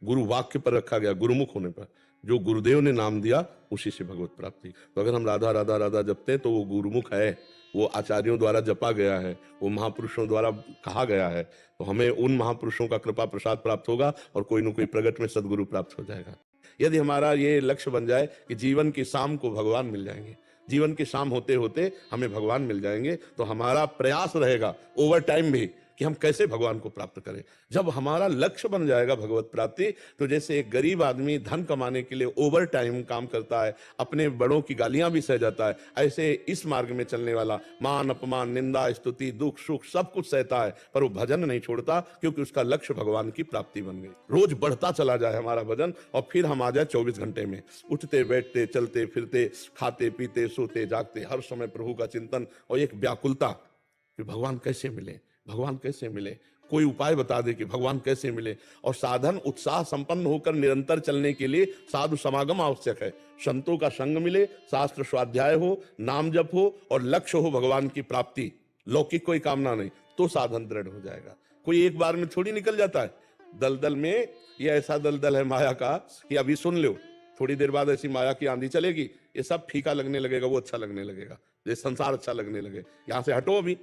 गुरु वाक्य पर रखा गया, गुरुमुख होने पर। जो गुरुदेव ने नाम दिया उसी से भगवत प्राप्ति। तो अगर हम राधा राधा राधा जपते हैं तो वो गुरुमुख है, वो आचार्यों द्वारा जपा गया है, वो महापुरुषों द्वारा कहा गया है। तो हमें उन महापुरुषों का कृपा प्रसाद प्राप्त होगा और कोई न कोई प्रगट में सदगुरु प्राप्त हो जाएगा। यदि हमारा ये लक्ष्य बन जाए कि जीवन की शाम को भगवान मिल जाएंगे, जीवन की शाम होते होते हमें भगवान मिल जाएंगे, तो हमारा प्रयास रहेगा ओवर टाइम भी कि हम कैसे भगवान को प्राप्त करें। जब हमारा लक्ष्य बन जाएगा भगवत प्राप्ति, तो जैसे एक गरीब आदमी धन कमाने के लिए ओवर टाइम काम करता है, अपने बड़ों की गालियां भी सह जाता है, ऐसे इस मार्ग में चलने वाला मान अपमान निंदा स्तुति दुख सुख सब कुछ सहता है, पर वो भजन नहीं छोड़ता, क्योंकि उसका लक्ष्य भगवान की प्राप्ति बन गई। रोज बढ़ता चला जाए हमारा भजन, और फिर हम आ जाए 24 घंटे में, उठते बैठते चलते फिरते खाते पीते सोते जागते हर समय प्रभु का चिंतन और एक व्याकुलता कि भगवान कैसे मिले, भगवान कैसे मिले, कोई उपाय बता दे कि भगवान कैसे मिले। और साधन उत्साह संपन्न होकर निरंतर चलने के लिए साधु समागम आवश्यक है। संतों का संग मिले, शास्त्र स्वाध्याय हो, नाम जप हो और लक्ष्य हो भगवान की प्राप्ति, लौकिक कोई कामना नहीं, तो साधन दृढ़ हो जाएगा। कोई एक बार में थोड़ी निकल जाता है। दलदल में ये ऐसा दलदल है माया का कि अभी सुन लो, थोड़ी देर बाद ऐसी माया की आंधी चलेगी, ये सब फीका लगने लगेगा, वो अच्छा लगने लगेगा, ये संसार अच्छा लगने लगे। यहां से हटो, अभी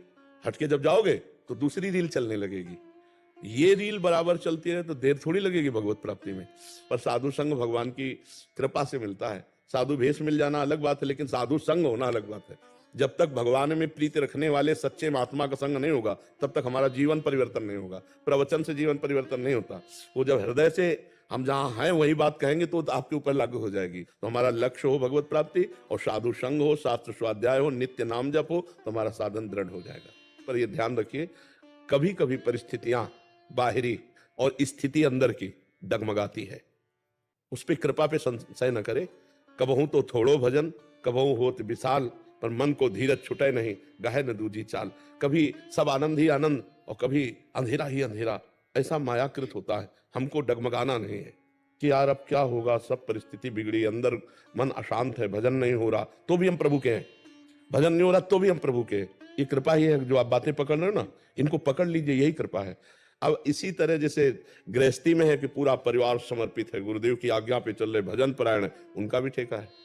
हटके जब जाओगे तो दूसरी रील चलने लगेगी। ये रील बराबर चलती है तो देर थोड़ी लगेगी भगवत प्राप्ति में। पर साधु संग भगवान की कृपा से मिलता है। साधु भेष मिल जाना अलग बात है, लेकिन साधु संग होना अलग बात है। जब तक भगवान में प्रीति रखने वाले सच्चे महात्मा का संग नहीं होगा, तब तक हमारा जीवन परिवर्तन नहीं होगा। प्रवचन से जीवन परिवर्तन नहीं होता। वो जब हृदय से हम जहां हैं वही बात कहेंगे तो आपके ऊपर लागू हो जाएगी। तो हमारा लक्ष्य हो भगवत प्राप्ति, और साधु संग हो, शास्त्र स्वाध्याय हो, नित्य नाम जप हो, तो हमारा साधन दृढ़ हो जाएगा। पर ये ध्यान रखिए, कभी कभी परिस्थितियां बाहरी और स्थिति अंदर की डगमगाती है, उस पर कृपा पे संशय न करे। कबहू तो थोड़ो भजन, कबहू होत विशाल, पर मन को धीरज छुटे नहीं, गहे न दूजी चाल। कभी सब आनंद ही आनंद और कभी अंधेरा ही अंधेरा, ऐसा मायाकृत होता है। हमको डगमगाना नहीं है कि यार अब क्या होगा, सब परिस्थिति बिगड़ी, अंदर मन अशांत है, भजन नहीं हो रहा तो भी हम प्रभु के हैं, भजन नहीं हो रहा तो भी हम प्रभु के। ये कृपा ही है। जो आप बातें पकड़ रहे हो ना, इनको पकड़ लीजिए, यही कृपा है। अब इसी तरह जैसे गृहस्थी में है कि पूरा परिवार समर्पित है, गुरुदेव की आज्ञा पे चल रहे, भजन परायण है, उनका भी ठेका है।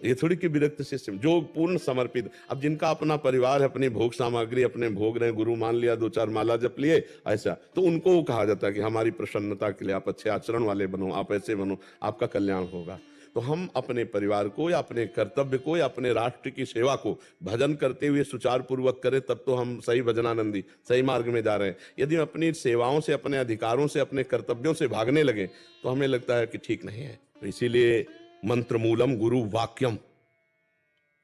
ये थोड़ी कि विरक्त शिष्य, जो पूर्ण समर्पित। अब जिनका अपना परिवार है, अपनी भोग सामग्री अपने भोग रहे, गुरु मान लिया, 2-4 माला जप लिए, ऐसा तो उनको कहा जाता है कि हमारी प्रसन्नता के लिए आप अच्छे आचरण वाले बनो, आप ऐसे बनो, आपका कल्याण होगा। तो हम अपने परिवार को या अपने कर्तव्य को या अपने राष्ट्र की सेवा को भजन करते हुए सुचारू पूर्वक करें, तब तो हम सही भजनानंदी, सही मार्ग में जा रहे हैं। यदि हम अपनी सेवाओं से, अपने अधिकारों से, अपने कर्तव्यों से भागने लगे तो हमें लगता है कि ठीक नहीं है। तो इसीलिए मंत्र मूलम गुरु वाक्यम,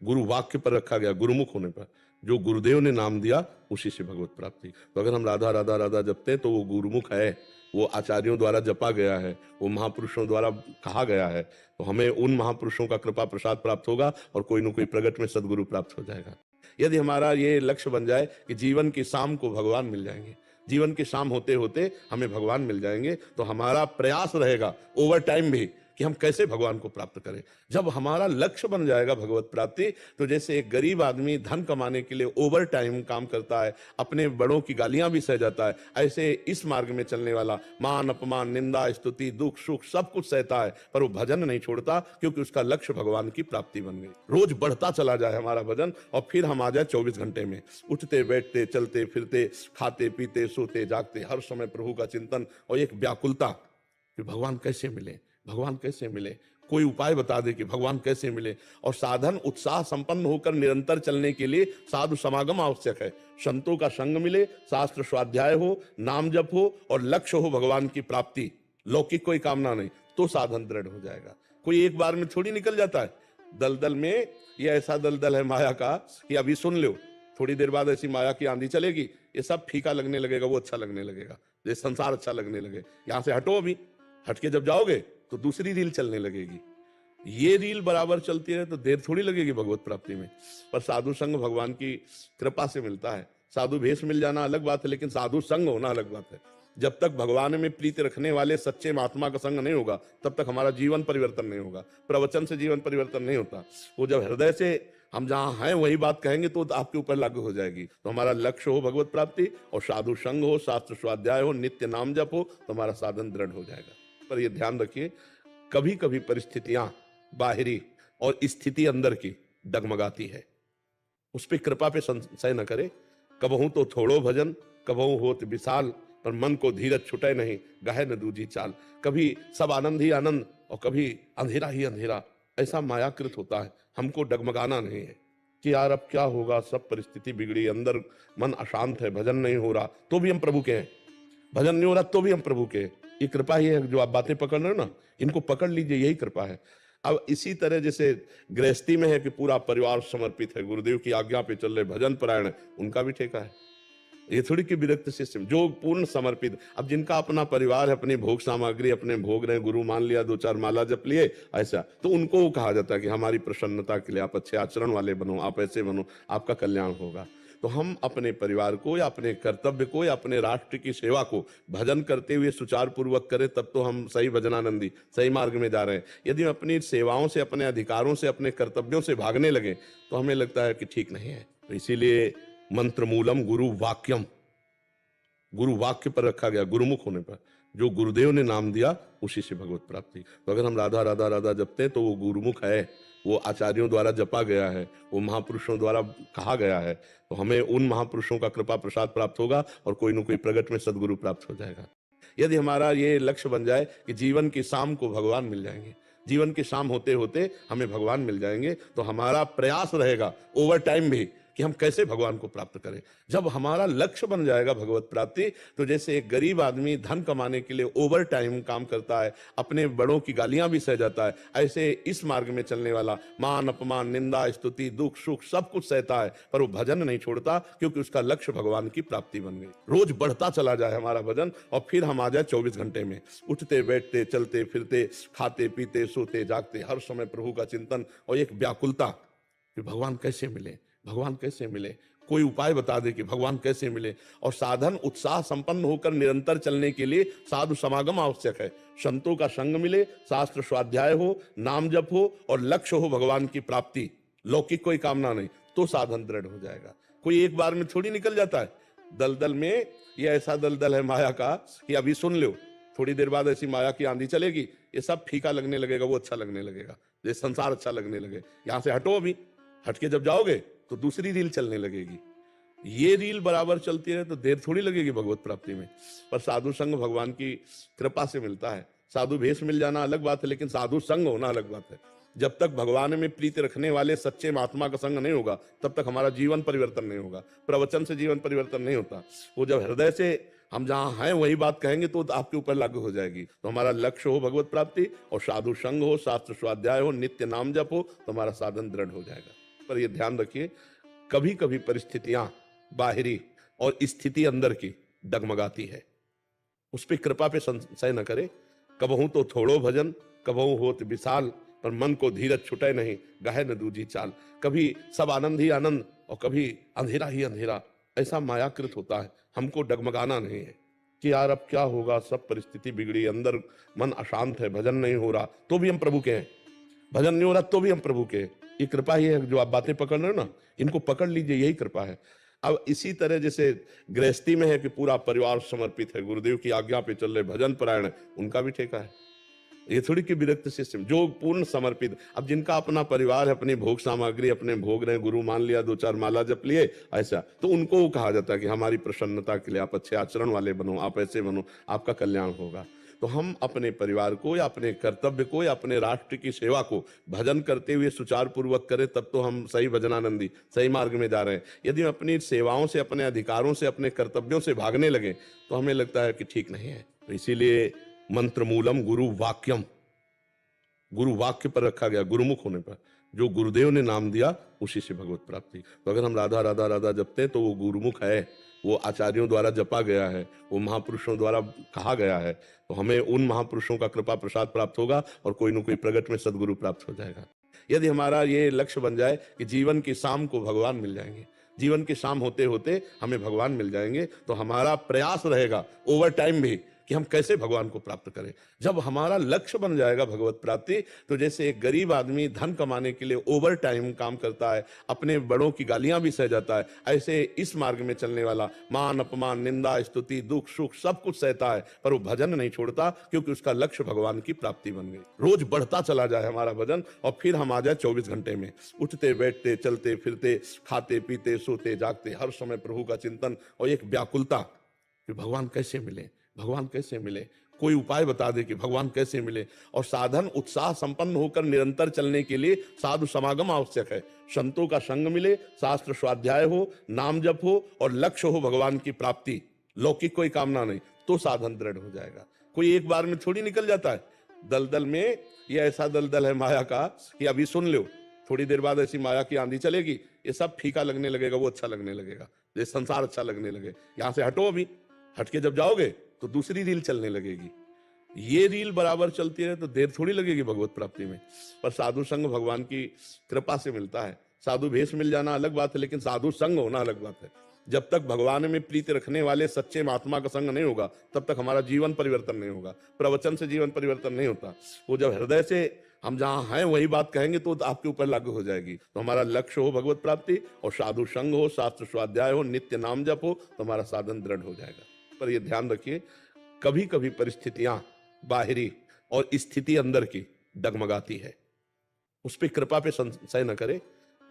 गुरु वाक्य पर रखा गया, गुरुमुख होने पर। जो गुरुदेव ने नाम दिया उसी से भगवत प्राप्ति। तो अगर हम राधा राधा राधा जपते हैं तो वो गुरुमुख है, वो आचार्यों द्वारा जपा गया है, वो महापुरुषों द्वारा कहा गया है। तो हमें उन महापुरुषों का कृपा प्रसाद प्राप्त होगा और कोई न कोई प्रगट में सदगुरु प्राप्त हो जाएगा। यदि हमारा ये लक्ष्य बन जाए कि जीवन की शाम को भगवान मिल जाएंगे, जीवन की शाम होते होते हमें भगवान मिल जाएंगे, तो हमारा प्रयास रहेगा ओवर टाइम भी कि हम कैसे भगवान को प्राप्त करें। जब हमारा लक्ष्य बन जाएगा भगवत प्राप्ति, तो जैसे एक गरीब आदमी धन कमाने के लिए ओवर टाइम काम करता है, अपने बड़ों की गालियां भी सह जाता है, ऐसे इस मार्ग में चलने वाला मान अपमान, निंदा, स्तुति, दुख सुख सब कुछ सहता है, पर वो भजन नहीं छोड़ता, क्योंकि उसका लक्ष्य भगवान की प्राप्ति बन गई। रोज बढ़ता चला जाए हमारा भजन, और फिर हम आ जाए 24 घंटे में, उठते बैठते, चलते फिरते, खाते पीते, सोते जागते, हर समय प्रभु का चिंतन और एक व्याकुलता कि भगवान कैसे मिले, भगवान कैसे मिले, कोई उपाय बता दे कि भगवान कैसे मिले। और साधन उत्साह संपन्न होकर निरंतर चलने के लिए साधु समागम आवश्यक है। संतों का संग मिले, शास्त्र स्वाध्याय हो, नाम जप हो और लक्ष्य हो भगवान की प्राप्ति, लौकिक कोई कामना नहीं, तो साधन दृढ़ हो जाएगा। कोई एक बार में थोड़ी निकल जाता है। दलदल में ये ऐसा दलदल है माया का कि अभी सुन लो, थोड़ी देर बाद ऐसी माया की आंधी चलेगी, ये सब फीका लगने लगेगा, वो अच्छा लगने लगेगा, ये संसार अच्छा लगने लगे। यहां से हटो, अभी हट के जब जाओगे तो दूसरी रील चलने लगेगी। ये रील बराबर चलती है तो देर थोड़ी लगेगी भगवत प्राप्ति में। पर साधु संग भगवान की कृपा से मिलता है। साधु भेष मिल जाना अलग बात है, लेकिन साधु संग होना अलग बात है। जब तक भगवान में प्रीति रखने वाले सच्चे महात्मा का संग नहीं होगा, तब तक हमारा जीवन परिवर्तन नहीं होगा। प्रवचन से जीवन परिवर्तन नहीं होता। वो जब हृदय से हम जहां हैं वही बात कहेंगे तो आपके ऊपर लागू हो जाएगी। तो हमारा लक्ष्य हो भगवत प्राप्ति, और साधु संग हो, शास्त्र स्वाध्याय हो, नित्य नाम जप हो, तो हमारा साधन दृढ़ हो जाएगा। पर यह ध्यान रखिए, कभी कभी परिस्थितियां बाहरी और स्थिति अंदर की डगमगाती है, उस पर कृपा पे संशय न करे। कबहू तो थोड़ो भजन, कबहू होत विशाल, पर मन को धीरज छुटे नहीं, गहे न दूजी चाल। कभी सब आनंद ही आनंद और कभी अंधेरा ही अंधेरा, ऐसा मायाकृत होता है। हमको डगमगाना नहीं है कि यार अब क्या होगा, सब परिस्थिति बिगड़ी, अंदर मन अशांत है, भजन नहीं हो रहा तो भी हम प्रभु के हैं, भजन नहीं हो रहा तो भी हम प्रभु के। ये कृपा ही है। जो आप बातें पकड़ रहे हो ना, इनको पकड़ लीजिए, यही कृपा है। अब इसी तरह जैसे गृहस्थी में है कि पूरा परिवार समर्पित है, गुरुदेव की आज्ञा पे चल रहे, भजन परायण है, उनका भी ठेका है। ये थोड़ी कि विरक्त शिष्य, जो पूर्ण समर्पित। अब जिनका अपना परिवार है, अपनी भोग सामग्री अपने भोग रहे, गुरु मान लिया, 2-4 माला जप लिए, ऐसा तो उनको कहा जाता है कि हमारी प्रसन्नता के लिए आप अच्छे आचरण वाले बनो, आप ऐसे बनो, आपका कल्याण होगा। तो हम अपने परिवार को या अपने कर्तव्य को या अपने राष्ट्र की सेवा को भजन करते हुए सुचारू पूर्वक करें, तब तो हम सही भजनानंदी, सही मार्ग में जा रहे हैं। यदि हम अपनी सेवाओं से, अपने अधिकारों से, अपने कर्तव्यों से भागने लगे तो हमें लगता है कि ठीक नहीं है। तो इसीलिए मंत्र मूलम गुरु वाक्यम, गुरु वाक्य पर रखा गया, गुरुमुख होने पर। जो गुरुदेव ने नाम दिया उसी से भगवत प्राप्ति। तो अगर हम राधा राधा राधा जपते हैं तो वो गुरुमुख है, वो आचार्यों द्वारा जपा गया है, वो महापुरुषों द्वारा कहा गया है। तो हमें उन महापुरुषों का कृपा प्रसाद प्राप्त होगा और कोई न कोई प्रगट में सदगुरु प्राप्त हो जाएगा। यदि हमारा ये लक्ष्य बन जाए कि जीवन की शाम को भगवान मिल जाएंगे, जीवन के शाम होते होते हमें भगवान मिल जाएंगे। तो हमारा प्रयास रहेगा ओवर टाइम भी कि हम कैसे भगवान को प्राप्त करें। जब हमारा लक्ष्य बन जाएगा भगवत प्राप्ति, तो जैसे एक गरीब आदमी धन कमाने के लिए ओवर टाइम काम करता है, अपने बड़ों की गालियां भी सह जाता है, ऐसे इस मार्ग में चलने वाला मान अपमान निंदा स्तुति दुख सुख सब कुछ सहता है, पर वो भजन नहीं छोड़ता, क्योंकि उसका लक्ष्य भगवान की प्राप्ति बन गई। रोज बढ़ता चला जाए हमारा भजन, और फिर हम आ जाए 24 घंटे में, उठते बैठते चलते फिरते खाते पीते सोते जागते हर समय प्रभु का चिंतन और एक व्याकुलता कि भगवान कैसे मिले, भगवान कैसे मिले, कोई उपाय बता दे कि भगवान कैसे मिले। और साधन उत्साह संपन्न होकर निरंतर चलने के लिए साधु समागम आवश्यक है। संतों का संग मिले, शास्त्र स्वाध्याय हो, नाम जप हो और लक्ष्य हो भगवान की प्राप्ति, लौकिक कोई कामना नहीं, तो साधन दृढ़ हो जाएगा। कोई एक बार में थोड़ी निकल जाता है। दलदल में ये ऐसा दलदल है माया का कि अभी सुन लो, थोड़ी देर बाद ऐसी माया की आंधी चलेगी, ये सब फीका लगने लगेगा, वो अच्छा लगने लगेगा, ये संसार अच्छा लगने लगे। यहां से हटो, अभी हटके जब जाओगे तो दूसरी रील चलने लगेगी। ये रील बराबर चलती रहे तो देर थोड़ी लगेगी भगवत प्राप्ति में। पर साधु संग भगवान की कृपा से मिलता है। साधु भेष मिल जाना अलग बात है, लेकिन साधु संग होना अलग बात है। जब तक भगवान में प्रीति रखने वाले सच्चे महात्मा का संग नहीं होगा, तब तक हमारा जीवन परिवर्तन नहीं होगा। प्रवचन से जीवन परिवर्तन नहीं होता। वो जब हृदय से हम जहां हैं वही बात कहेंगे तो आपके ऊपर लागू हो जाएगी। तो हमारा लक्ष्य हो भगवत प्राप्ति, और साधु संग हो, शास्त्र स्वाध्याय हो, नित्य नाम जप हो, तो हमारा साधन दृढ़ हो जाएगा। पर यह ध्यान रखिए, कभी कभी परिस्थितियां बाहरी और स्थिति अंदर की डगमगाती है, उस पर कृपा पे संशय न करे। कबहू तो थोड़ो भजन, कबहू होत विशाल, पर मन को धीरज छुटे नहीं, गहे न दूजी चाल। कभी सब आनंद ही आनंद और कभी अंधेरा ही अंधेरा, ऐसा मायाकृत होता है। हमको डगमगाना नहीं है कि यार अब क्या होगा, सब परिस्थिति बिगड़ी, अंदर मन अशांत है, भजन नहीं हो रहा तो भी हम प्रभु के हैं, भजन नहीं हो रहा तो भी हम प्रभु के। ये कृपा ही है। जो आप बातें पकड़ रहे हो ना, इनको पकड़ लीजिए, यही कृपा है। अब इसी तरह जैसे गृहस्थी में है कि पूरा परिवार समर्पित है, गुरुदेव की आज्ञा पे चल रहे, भजन परायण है, उनका भी ठेका है। ये थोड़ी कि विरक्त शिष्य, जो पूर्ण समर्पित। अब जिनका अपना परिवार है, अपनी भोग सामग्री अपने भोग रहे, गुरु मान लिया, 2-4 माला जप लिए, ऐसा तो उनको कहा जाता है कि हमारी प्रसन्नता के लिए आप अच्छे आचरण वाले बनो, आप ऐसे बनो, आपका कल्याण होगा। तो हम अपने परिवार को या अपने कर्तव्य को या अपने राष्ट्र की सेवा को भजन करते हुए सुचारू पूर्वक करें, तब तो हम सही भजनानंदी सही मार्ग में जा रहे हैं। यदि हम अपनी सेवाओं से, अपने अधिकारों से, अपने कर्तव्यों से भागने लगे तो हमें लगता है कि ठीक नहीं है। तो इसीलिए मंत्र मूलम गुरु वाक्यम, गुरु वाक्य पर रखा गया, गुरुमुख होने पर। जो गुरुदेव ने नाम दिया उसी से भगवत प्राप्ति। तो अगर हम राधा राधा राधा जपते हैं तो वो गुरुमुख है, वो आचार्यों द्वारा जपा गया है, वो महापुरुषों द्वारा कहा गया है। तो हमें उन महापुरुषों का कृपा प्रसाद प्राप्त होगा और कोई न कोई प्रगट में सदगुरु प्राप्त हो जाएगा। यदि हमारा ये लक्ष्य बन जाए कि जीवन की शाम को भगवान मिल जाएंगे, जीवन की शाम होते होते हमें भगवान मिल जाएंगे, तो हमारा प्रयास रहेगा ओवर टाइम भी कि हम कैसे भगवान को प्राप्त करें। जब हमारा लक्ष्य बन जाएगा भगवत प्राप्ति, तो जैसे एक गरीब आदमी धन कमाने के लिए ओवर टाइम काम करता है, अपने बड़ों की गालियां भी सह जाता है, ऐसे इस मार्ग में चलने वाला मान अपमान निंदा स्तुति दुख सुख सब कुछ सहता है, पर वो भजन नहीं छोड़ता, क्योंकि उसका लक्ष्य भगवान की प्राप्ति बन गई। रोज बढ़ता चला जाए हमारा भजन, और फिर हम आ जाए 24 घंटे में, उठते बैठते चलते फिरते खाते पीते सोते जागते हर समय प्रभु का चिंतन और एक व्याकुलता कि भगवान कैसे मिले, भगवान कैसे मिले, कोई उपाय बता दे कि भगवान कैसे मिले। और साधन उत्साह संपन्न होकर निरंतर चलने के लिए साधु समागम आवश्यक है। संतों का संग मिले, शास्त्र स्वाध्याय हो, नाम जप हो और लक्ष्य हो भगवान की प्राप्ति, लौकिक कोई कामना नहीं, तो साधन दृढ़ हो जाएगा। कोई एक बार में थोड़ी निकल जाता है। दलदल में ये ऐसा दलदल है माया का कि अभी सुन लो, थोड़ी देर बाद ऐसी माया की आंधी चलेगी, ये सब फीका लगने लगेगा, वो अच्छा लगने लगेगा, ये संसार अच्छा लगने लगे। यहां से हटो, अभी हटके जब जाओगे तो दूसरी रील चलने लगेगी। ये रील बराबर चलती रहे तो देर थोड़ी लगेगी भगवत प्राप्ति में। पर साधु संग भगवान की कृपा से मिलता है। साधु भेष मिल जाना अलग बात है, लेकिन साधु संग होना अलग बात है। जब तक भगवान में प्रीति रखने वाले सच्चे महात्मा का संग नहीं होगा, तब तक हमारा जीवन परिवर्तन नहीं होगा। प्रवचन से जीवन परिवर्तन नहीं होता। वो जब हृदय से हम जहां हैं वही बात कहेंगे तो आपके ऊपर लागू हो जाएगी। तो हमारा लक्ष्य हो भगवत प्राप्ति, और साधु संग हो, शास्त्र स्वाध्याय हो, नित्य नाम जप हो, तो हमारा साधन दृढ़ हो जाएगा। पर यह ध्यान रखिए, कभी कभी परिस्थितियां बाहरी और स्थिति अंदर की डगमगाती है, उस पर कृपा पे संशय न करे।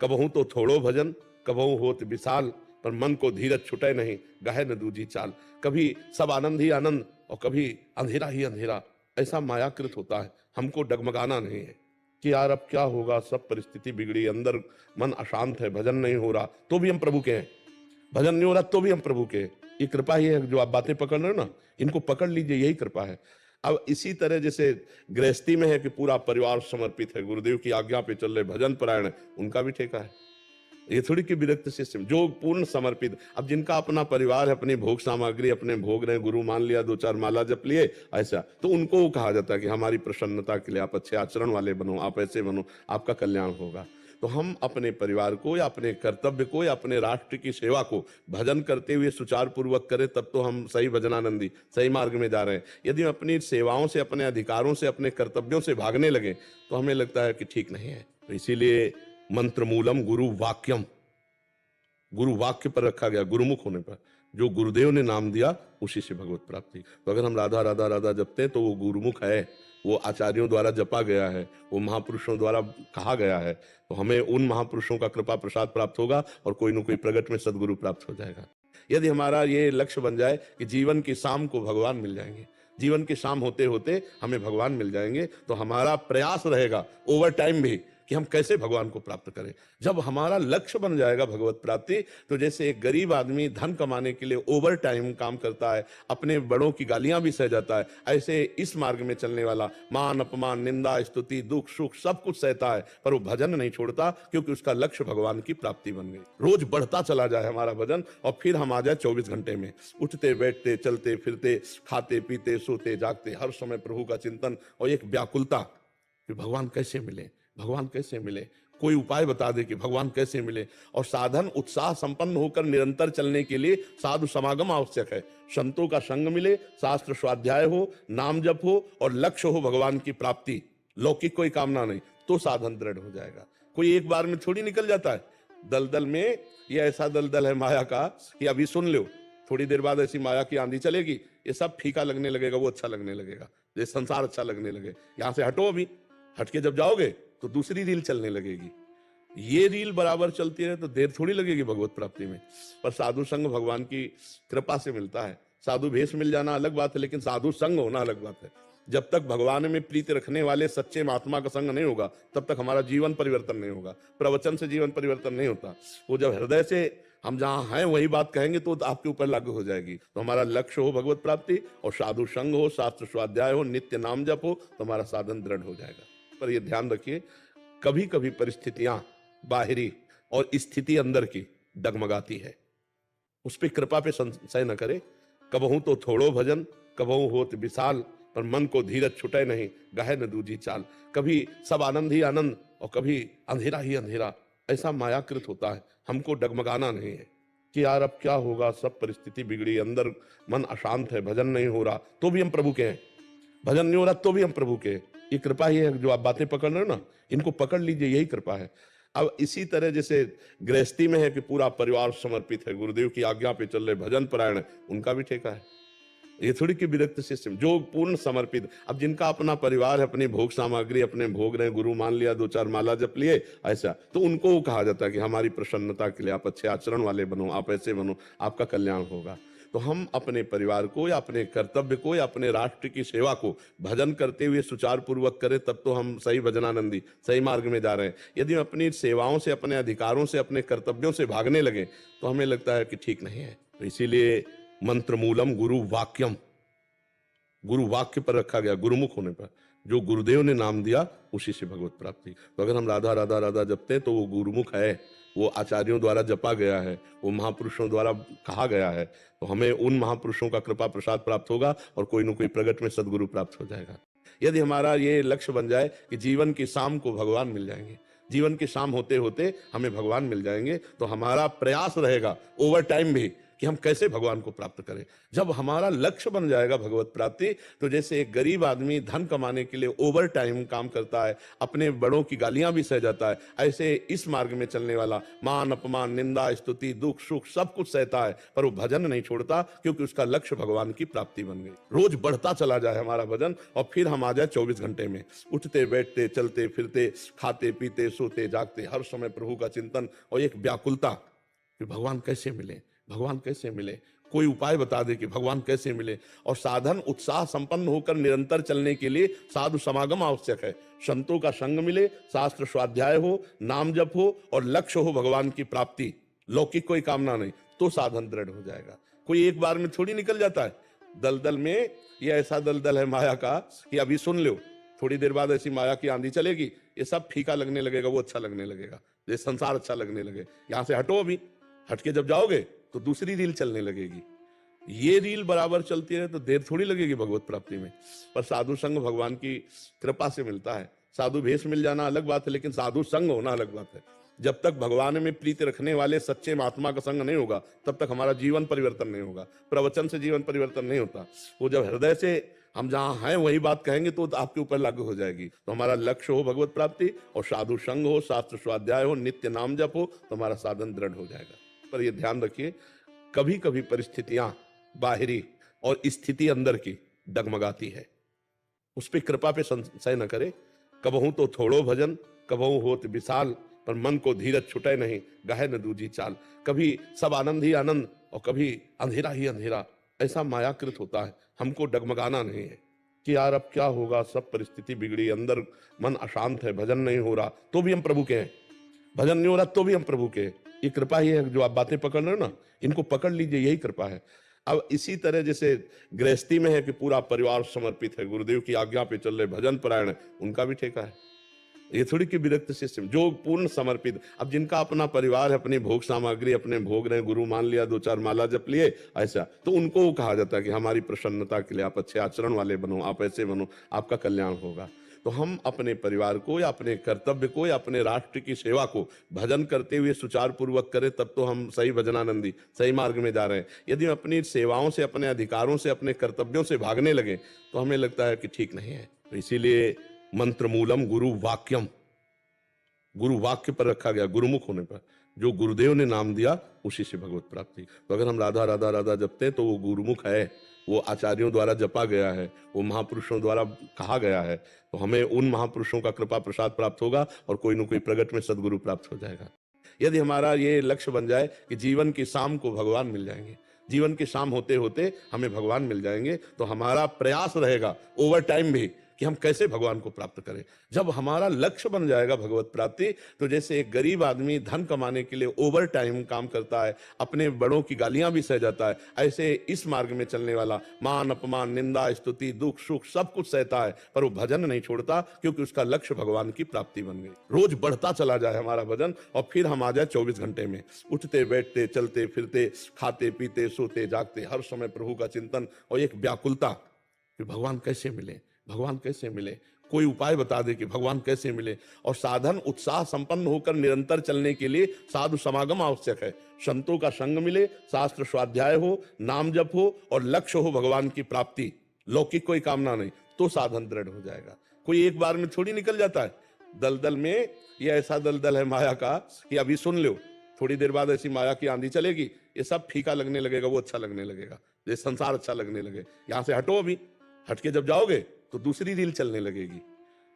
कबहू तो थोड़ो भजन, कबहू होत विशाल, पर मन को धीरज छुटे नहीं, गहे न दूजी चाल। कभी सब आनंद ही आनंद और कभी अंधेरा ही अंधेरा, ऐसा मायाकृत होता है। हमको डगमगाना नहीं है कि यार अब क्या होगा, सब परिस्थिति बिगड़ी, अंदर मन अशांत है, भजन नहीं हो रहा तो भी हम प्रभु के हैं, भजन नहीं हो रहा तो भी हम प्रभु के हैं। ये कृपा ही है, जो आप बातें पकड़ रहे हो ना, इनको पकड़ लीजिए, यही कृपा है। अब इसी तरह जैसे गृहस्थी में है कि पूरा परिवार समर्पित है, गुरुदेव की आज्ञा पे चल रहे, भजन परायण है, उनका भी ठेका है। ये थोड़ी कि विरक्त शिष्य जो पूर्ण समर्पित, अब जिनका अपना परिवार है, अपनी भोग सामग्री अपने भोग रहे, गुरु मान लिया, 2-4 माला जप लिए, ऐसा तो उनको कहा जाता है कि हमारी प्रसन्नता के लिए आप अच्छे आचरण वाले बनो, आप ऐसे बनो, आपका कल्याण होगा। तो हम अपने परिवार को या अपने कर्तव्य को या अपने राष्ट्र की सेवा को भजन करते हुए सुचारू पूर्वक करें, तब तो हम सही भजनानंदी, सही मार्ग में जा रहे हैं। यदि हम अपनी सेवाओं से, अपने अधिकारों से, अपने कर्तव्यों से भागने लगे तो हमें लगता है कि ठीक नहीं है। तो इसीलिए मंत्र मूलम गुरु वाक्यम, गुरु वाक्य पर रखा गया, गुरुमुख होने पर, जो गुरुदेव ने नाम दिया उसी से भगवत प्राप्ति। तो अगर हम राधा राधा राधा जपते हैं तो वो गुरुमुख है, वो आचार्यों द्वारा जपा गया है, वो महापुरुषों द्वारा कहा गया है। तो हमें उन महापुरुषों का कृपा प्रसाद प्राप्त होगा और कोई न कोई प्रगट में सदगुरु प्राप्त हो जाएगा। यदि हमारा ये लक्ष्य बन जाए कि जीवन की शाम को भगवान मिल जाएंगे, जीवन की शाम होते होते हमें भगवान मिल जाएंगे, तो हमारा प्रयास रहेगा ओवर टाइम भी कि हम कैसे भगवान को प्राप्त करें। जब हमारा लक्ष्य बन जाएगा भगवत प्राप्ति, तो जैसे एक गरीब आदमी धन कमाने के लिए ओवर टाइम काम करता है, अपने बड़ों की गालियां भी सह जाता है, ऐसे इस मार्ग में चलने वाला मान अपमान, निंदा, स्तुति, दुख सुख सब कुछ सहता है, पर वो भजन नहीं छोड़ता, क्योंकि उसका लक्ष्य भगवान की प्राप्ति बन गई। रोज बढ़ता चला जाए हमारा भजन, और फिर हम आ जाए 24 घंटे में, उठते बैठते चलते फिरते, खाते पीते सोते जागते, हर समय प्रभु का चिंतन और एक व्याकुलता कि भगवान कैसे मिले, भगवान कैसे मिले, कोई उपाय बता दे कि भगवान कैसे मिले। और साधन उत्साह संपन्न होकर निरंतर चलने के लिए साधु समागम आवश्यक है। संतों का संग मिले, शास्त्र स्वाध्याय हो, नाम जप हो और लक्ष्य हो भगवान की प्राप्ति, लौकिक कोई कामना नहीं, तो साधन दृढ़ हो जाएगा। कोई एक बार में थोड़ी निकल जाता है। दलदल में ये ऐसा दलदल है माया का कि अभी सुन लो, थोड़ी देर बाद ऐसी माया की आंधी चलेगी, ये सब फीका लगने लगेगा, वो अच्छा लगने लगेगा, ये संसार अच्छा लगने लगे। यहां से हटो, अभी हट के जब जाओगे तो दूसरी रील चलने लगेगी। ये रील बराबर चलती रहे तो देर थोड़ी लगेगी भगवत प्राप्ति में। पर साधु संग भगवान की कृपा से मिलता है। साधु भेष मिल जाना अलग बात है, लेकिन साधु संग होना अलग बात है। जब तक भगवान में प्रीति रखने वाले सच्चे महात्मा का संग नहीं होगा, तब तक हमारा जीवन परिवर्तन नहीं होगा। प्रवचन से जीवन परिवर्तन नहीं होता। वो जब हृदय से हम जहां हैं वही बात कहेंगे तो आपके ऊपर लागू हो जाएगी। तो हमारा लक्ष्य हो भगवत प्राप्ति, और साधु संग हो, शास्त्र स्वाध्याय हो, नित्य नाम जप हो, तो हमारा साधन दृढ़ हो जाएगा। पर यह ध्यान रखिए, कभी कभी परिस्थितियां बाहरी और स्थिति अंदर की डगमगाती है, उस पर कृपा पे संशय न करे। कबहू तो थोड़ो भजन, कबहू होत विशाल, पर मन को धीरज छुटे नहीं, गहे न दूजी चाल। कभी सब आनंद ही आनंद और कभी अंधेरा ही अंधेरा, ऐसा मायाकृत होता है। हमको डगमगाना नहीं है कि यार अब क्या होगा, सब परिस्थिति बिगड़ी, अंदर मन अशांत है, भजन नहीं हो रहा तो भी हम प्रभु के हैं, भजन नहीं हो रहा तो भी हम प्रभु के। ये कृपा ही है, जो आप बातें पकड़ रहे हो ना, इनको पकड़ लीजिए, यही कृपा है। अब इसी तरह जैसे गृहस्थी में है कि पूरा परिवार समर्पित है, गुरुदेव की आज्ञा पे चल रहे, भजन परायण है, उनका भी ठेका है। ये थोड़ी कि विरक्त शिष्य जो पूर्ण समर्पित, अब जिनका अपना परिवार है, अपनी भोग सामग्री अपने भोग रहे, गुरु मान लिया, 2-4 माला जप लिए, ऐसा तो उनको कहा जाता है कि हमारी प्रसन्नता के लिए आप अच्छे आचरण वाले बनो, आप ऐसे बनो, आपका कल्याण होगा। तो हम अपने परिवार को या अपने कर्तव्य को या अपने राष्ट्र की सेवा को भजन करते हुए सुचारू पूर्वक करें, तब तो हम सही भजनानंदी, सही मार्ग में जा रहे हैं। यदि हम अपनी सेवाओं से, अपने अधिकारों से, अपने कर्तव्यों से भागने लगे तो हमें लगता है कि ठीक नहीं है। तो इसीलिए मंत्र मूलम गुरु वाक्यम, गुरु वाक्य पर रखा गया, गुरुमुख होने पर, जो गुरुदेव ने नाम दिया उसी से भगवत प्राप्ति। तो अगर हम राधा राधा राधा जपते हैं तो वो गुरुमुख है, वो आचार्यों द्वारा जपा गया है, वो महापुरुषों द्वारा कहा गया है। तो हमें उन महापुरुषों का कृपा प्रसाद प्राप्त होगा और कोई न कोई प्रगट में सदगुरु प्राप्त हो जाएगा। यदि हमारा ये लक्ष्य बन जाए कि जीवन की शाम को भगवान मिल जाएंगे, जीवन की शाम होते होते हमें भगवान मिल जाएंगे, तो हमारा प्रयास रहेगा ओवर टाइम भी कि हम कैसे भगवान को प्राप्त करें। जब हमारा लक्ष्य बन जाएगा भगवत प्राप्ति, तो जैसे एक गरीब आदमी धन कमाने के लिए ओवर टाइम काम करता है, अपने बड़ों की गालियां भी सह जाता है, ऐसे इस मार्ग में चलने वाला मान अपमान, निंदा, स्तुति, दुख सुख सब कुछ सहता है, पर वो भजन नहीं छोड़ता, क्योंकि उसका लक्ष्य भगवान की प्राप्ति बन गई। रोज बढ़ता चला जाए हमारा भजन, और फिर हम आ जाए 24 घंटे में, उठते बैठते चलते फिरते, खाते पीते सोते जागते, हर समय प्रभु का चिंतन और एक व्याकुलता कि भगवान कैसे मिले, भगवान कैसे मिले। कोई उपाय बता दे कि भगवान कैसे मिले। और साधन उत्साह संपन्न होकर निरंतर चलने के लिए साधु समागम आवश्यक है। संतों का संग मिले, शास्त्र स्वाध्याय हो, नाम जप हो और लक्ष्य हो भगवान की प्राप्ति, लौकिक कोई कामना नहीं, तो साधन दृढ़ हो जाएगा। कोई एक बार में थोड़ी निकल जाता है। दलदल में ये ऐसा दलदल है माया का कि अभी सुन लो, थोड़ी देर बाद ऐसी माया की आंधी चलेगी, ये सब फीका लगने लगेगा, वो अच्छा लगने लगेगा, ये संसार अच्छा लगने लगे। यहां से हटो, अभी हट के जब जाओगे तो दूसरी रील चलने लगेगी। ये रील बराबर चलती रहे तो देर थोड़ी लगेगी भगवत प्राप्ति में। पर साधु संग भगवान की कृपा से मिलता है। साधु भेष मिल जाना अलग बात है, लेकिन साधु संग होना अलग बात है। जब तक भगवान में प्रीति रखने वाले सच्चे महात्मा का संग नहीं होगा, तब तक हमारा जीवन परिवर्तन नहीं होगा। प्रवचन से जीवन परिवर्तन नहीं होता। वो जब हृदय से हम जहां हैं वही बात कहेंगे तो आपके ऊपर लागू हो जाएगी। तो हमारा लक्ष्य हो भगवत प्राप्ति और साधु संग हो, शास्त्र स्वाध्याय हो, नित्य नाम जप हो, तो हमारा साधन दृढ़ हो जाएगा। पर यह ध्यान रखिए, कभी कभी परिस्थितियां बाहरी और स्थिति अंदर की डगमगाती है, उस पर कृपा पे संशय न करे। कबहू तो थोड़ो भजन, कबहू होत विशाल, पर मन को धीरज छुटे नहीं, गहे न दूजी चाल। कभी सब आनंद ही आनंद और कभी अंधेरा ही अंधेरा, ऐसा मायाकृत होता है। हमको डगमगाना नहीं है कि यार अब क्या होगा, सब परिस्थिति बिगड़ी, अंदर मन अशांत है, भजन नहीं हो रहा तो भी हम प्रभु के हैं, भजन नहीं हो रहा तो भी हम प्रभु के। ये कृपा ही है। जो आप बातें पकड़ रहे हो ना, इनको पकड़ लीजिए, यही कृपा है। अब इसी तरह जैसे गृहस्थी में है कि पूरा परिवार समर्पित है, गुरुदेव की आज्ञा पे चल रहे, भजन परायण है, उनका भी ठेका है। ये थोड़ी कि विरक्त शिष्य, जो पूर्ण समर्पित। अब जिनका अपना परिवार है, अपनी भोग सामग्री अपने भोग रहे, गुरु मान लिया, 2-4 माला जप लिए, ऐसा तो उनको कहा जाता है कि हमारी प्रसन्नता के लिए आप अच्छे आचरण वाले बनो, आप ऐसे बनो, आपका कल्याण होगा। तो हम अपने परिवार को या अपने कर्तव्य को या अपने राष्ट्र की सेवा को भजन करते हुए सुचारू पूर्वक करें, तब तो हम सही भजनानंदी सही मार्ग में जा रहे हैं। यदि हम अपनी सेवाओं से, अपने अधिकारों से, अपने कर्तव्यों से भागने लगे तो हमें लगता है कि ठीक नहीं है। तो इसीलिए मंत्र मूलम गुरु वाक्यम, गुरु वाक्य पर रखा गया, गुरुमुख होने पर। जो गुरुदेव ने नाम दिया उसी से भगवत प्राप्ति। तो अगर हम राधा राधा राधा जपते हैं तो वो गुरुमुख है, वो आचार्यों द्वारा जपा गया है, वो महापुरुषों द्वारा कहा गया है। तो हमें उन महापुरुषों का कृपा प्रसाद प्राप्त होगा और कोई न कोई प्रगट में सदगुरु प्राप्त हो जाएगा। यदि हमारा ये लक्ष्य बन जाए कि जीवन की शाम को भगवान मिल जाएंगे, जीवन की शाम होते होते हमें भगवान मिल जाएंगे, तो हमारा प्रयास रहेगा ओवर टाइम भी कि हम कैसे भगवान को प्राप्त करें। जब हमारा लक्ष्य बन जाएगा भगवत प्राप्ति, तो जैसे एक गरीब आदमी धन कमाने के लिए ओवर टाइम काम करता है, अपने बड़ों की गालियां भी सह जाता है, ऐसे इस मार्ग में चलने वाला मान अपमान, निंदा, स्तुति, दुख सुख सब कुछ सहता है, पर वो भजन नहीं छोड़ता, क्योंकि उसका लक्ष्य भगवान की प्राप्ति बन गई। रोज बढ़ता चला जाए हमारा भजन, और फिर हम आ जाए 24 घंटे में, उठते बैठते चलते फिरते, खाते पीते सोते जागते, हर समय प्रभु का चिंतन और एक व्याकुलता कि भगवान कैसे मिले, भगवान कैसे मिले। कोई उपाय बता दे कि भगवान कैसे मिले। और साधन उत्साह संपन्न होकर निरंतर चलने के लिए साधु समागम आवश्यक है। संतों का संग मिले, शास्त्र स्वाध्याय हो, नाम जप हो और लक्ष्य हो भगवान की प्राप्ति, लौकिक कोई कामना नहीं, तो साधन दृढ़ हो जाएगा। कोई एक बार में थोड़ी निकल जाता है। दलदल में ये ऐसा दलदल है माया का कि अभी सुन लो, थोड़ी देर बाद ऐसी माया की आंधी चलेगी, ये सब फीका लगने लगेगा, वो अच्छा लगने लगेगा, ये संसार अच्छा लगने लगे। यहां से हटो, अभी हट के जब जाओगे तो दूसरी रील चलने लगेगी।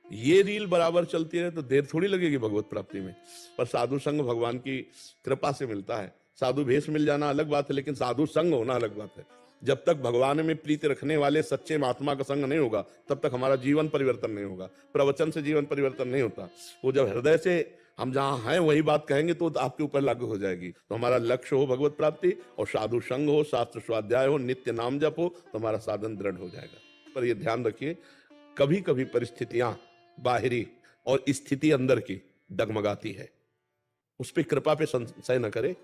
ये रील बराबर चलती रहे तो देर थोड़ी लगेगी भगवत प्राप्ति में। पर साधु संग भगवान की कृपा से मिलता है। साधु भेष मिल जाना अलग बात है, लेकिन साधु संग होना अलग बात है। जब तक भगवान में प्रीति रखने वाले सच्चे महात्मा का संग नहीं होगा, तब तक हमारा जीवन परिवर्तन नहीं होगा। प्रवचन से जीवन परिवर्तन नहीं होता। वो जब हृदय से हम जहां हैं वही बात कहेंगे तो आपके ऊपर लागू हो जाएगी। तो हमारा लक्ष्य हो भगवत प्राप्ति और साधु संग हो, शास्त्र स्वाध्याय हो, नित्य नाम जप हो, तो हमारा साधन दृढ़ हो जाएगा। पर यह ध्यान रखिए, कभी कभी परिस्थितियां बाहरी और स्थिति अंदर की डगमगाती है, उस पर कृपा पे संशय न करे।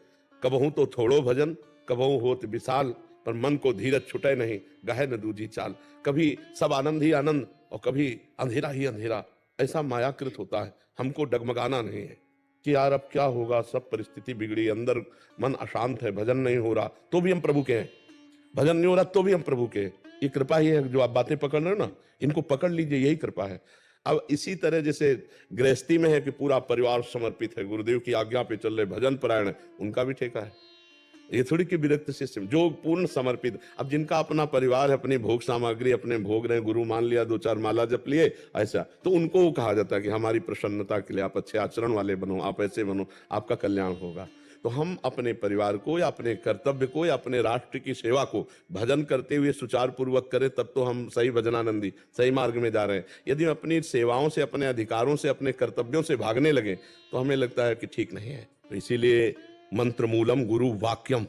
कबहू तो थोड़ो भजन, कबहू होत विशाल, पर मन को धीरज छुटे नहीं, गहे न दूजी चाल। कभी सब आनंद ही आनंद और कभी अंधेरा ही अंधेरा, ऐसा मायाकृत होता है। हमको डगमगाना नहीं है कि यार अब क्या होगा, सब परिस्थिति बिगड़ी, अंदर मन अशांत है, भजन नहीं हो रहा तो भी हम प्रभु के हैं, भजन नहीं हो रहा तो भी हम प्रभु के। ये कृपा ही है। जो आप बातें पकड़ रहे हो ना, इनको पकड़ लीजिए, यही कृपा है। अब इसी तरह जैसे गृहस्थी में है कि पूरा परिवार समर्पित है, गुरुदेव की आज्ञा पे चल रहे, भजन परायण है, उनका भी ठेका है। ये थोड़ी कि विरक्त शिष्य, जो पूर्ण समर्पित। अब जिनका अपना परिवार है, अपनी भोग सामग्री अपने भोग रहे, गुरु मान लिया, 2-4 माला जप लिए, ऐसा तो उनको कहा जाता है कि हमारी प्रसन्नता के लिए आप अच्छे आचरण वाले बनो, आप ऐसे बनो, आपका कल्याण होगा। तो तो हम अपने परिवार को या अपने कर्तव्य को या अपने राष्ट्र की सेवा को भजन करते हुए सुचारू पूर्वक करें, तब तो हम सही भजनानंदी सही मार्ग में जा रहे हैं। यदि हम अपनी सेवाओं से, अपने अधिकारों से, अपने कर्तव्यों से भागने लगे तो हमें लगता है कि ठीक नहीं है। तो इसीलिए मंत्र मूलम गुरु वाक्यम,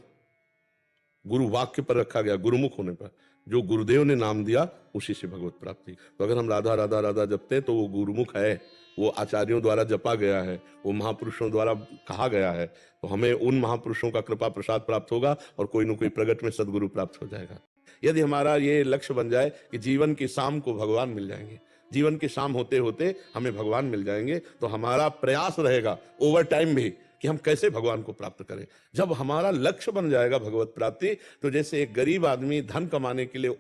गुरु वाक्य पर रखा गया, गुरुमुख होने पर। जो गुरुदेव ने नाम दिया उसी से भगवत प्राप्ति। तो अगर हम राधा राधा राधा जपते हैं तो वो गुरुमुख है, वो आचार्यों द्वारा जपा गया है, वो महापुरुषों द्वारा कहा गया है। तो हमें उन महापुरुषों का कृपा प्रसाद प्राप्त होगा और कोई न कोई प्रगट में सदगुरु प्राप्त हो जाएगा। यदि हमारा ये लक्ष्य बन जाए कि जीवन की शाम को भगवान मिल जाएंगे, जीवन की शाम होते होते हमें भगवान मिल जाएंगे, तो हमारा प्रयास रहेगा ओवर टाइम भी कि हम कैसे भगवान को प्राप्त करें। जब हमारा लक्ष्य बन जाएगा भगवत प्राप्ति, तो जैसे एक गरीब आदमी धन कमाने के लिए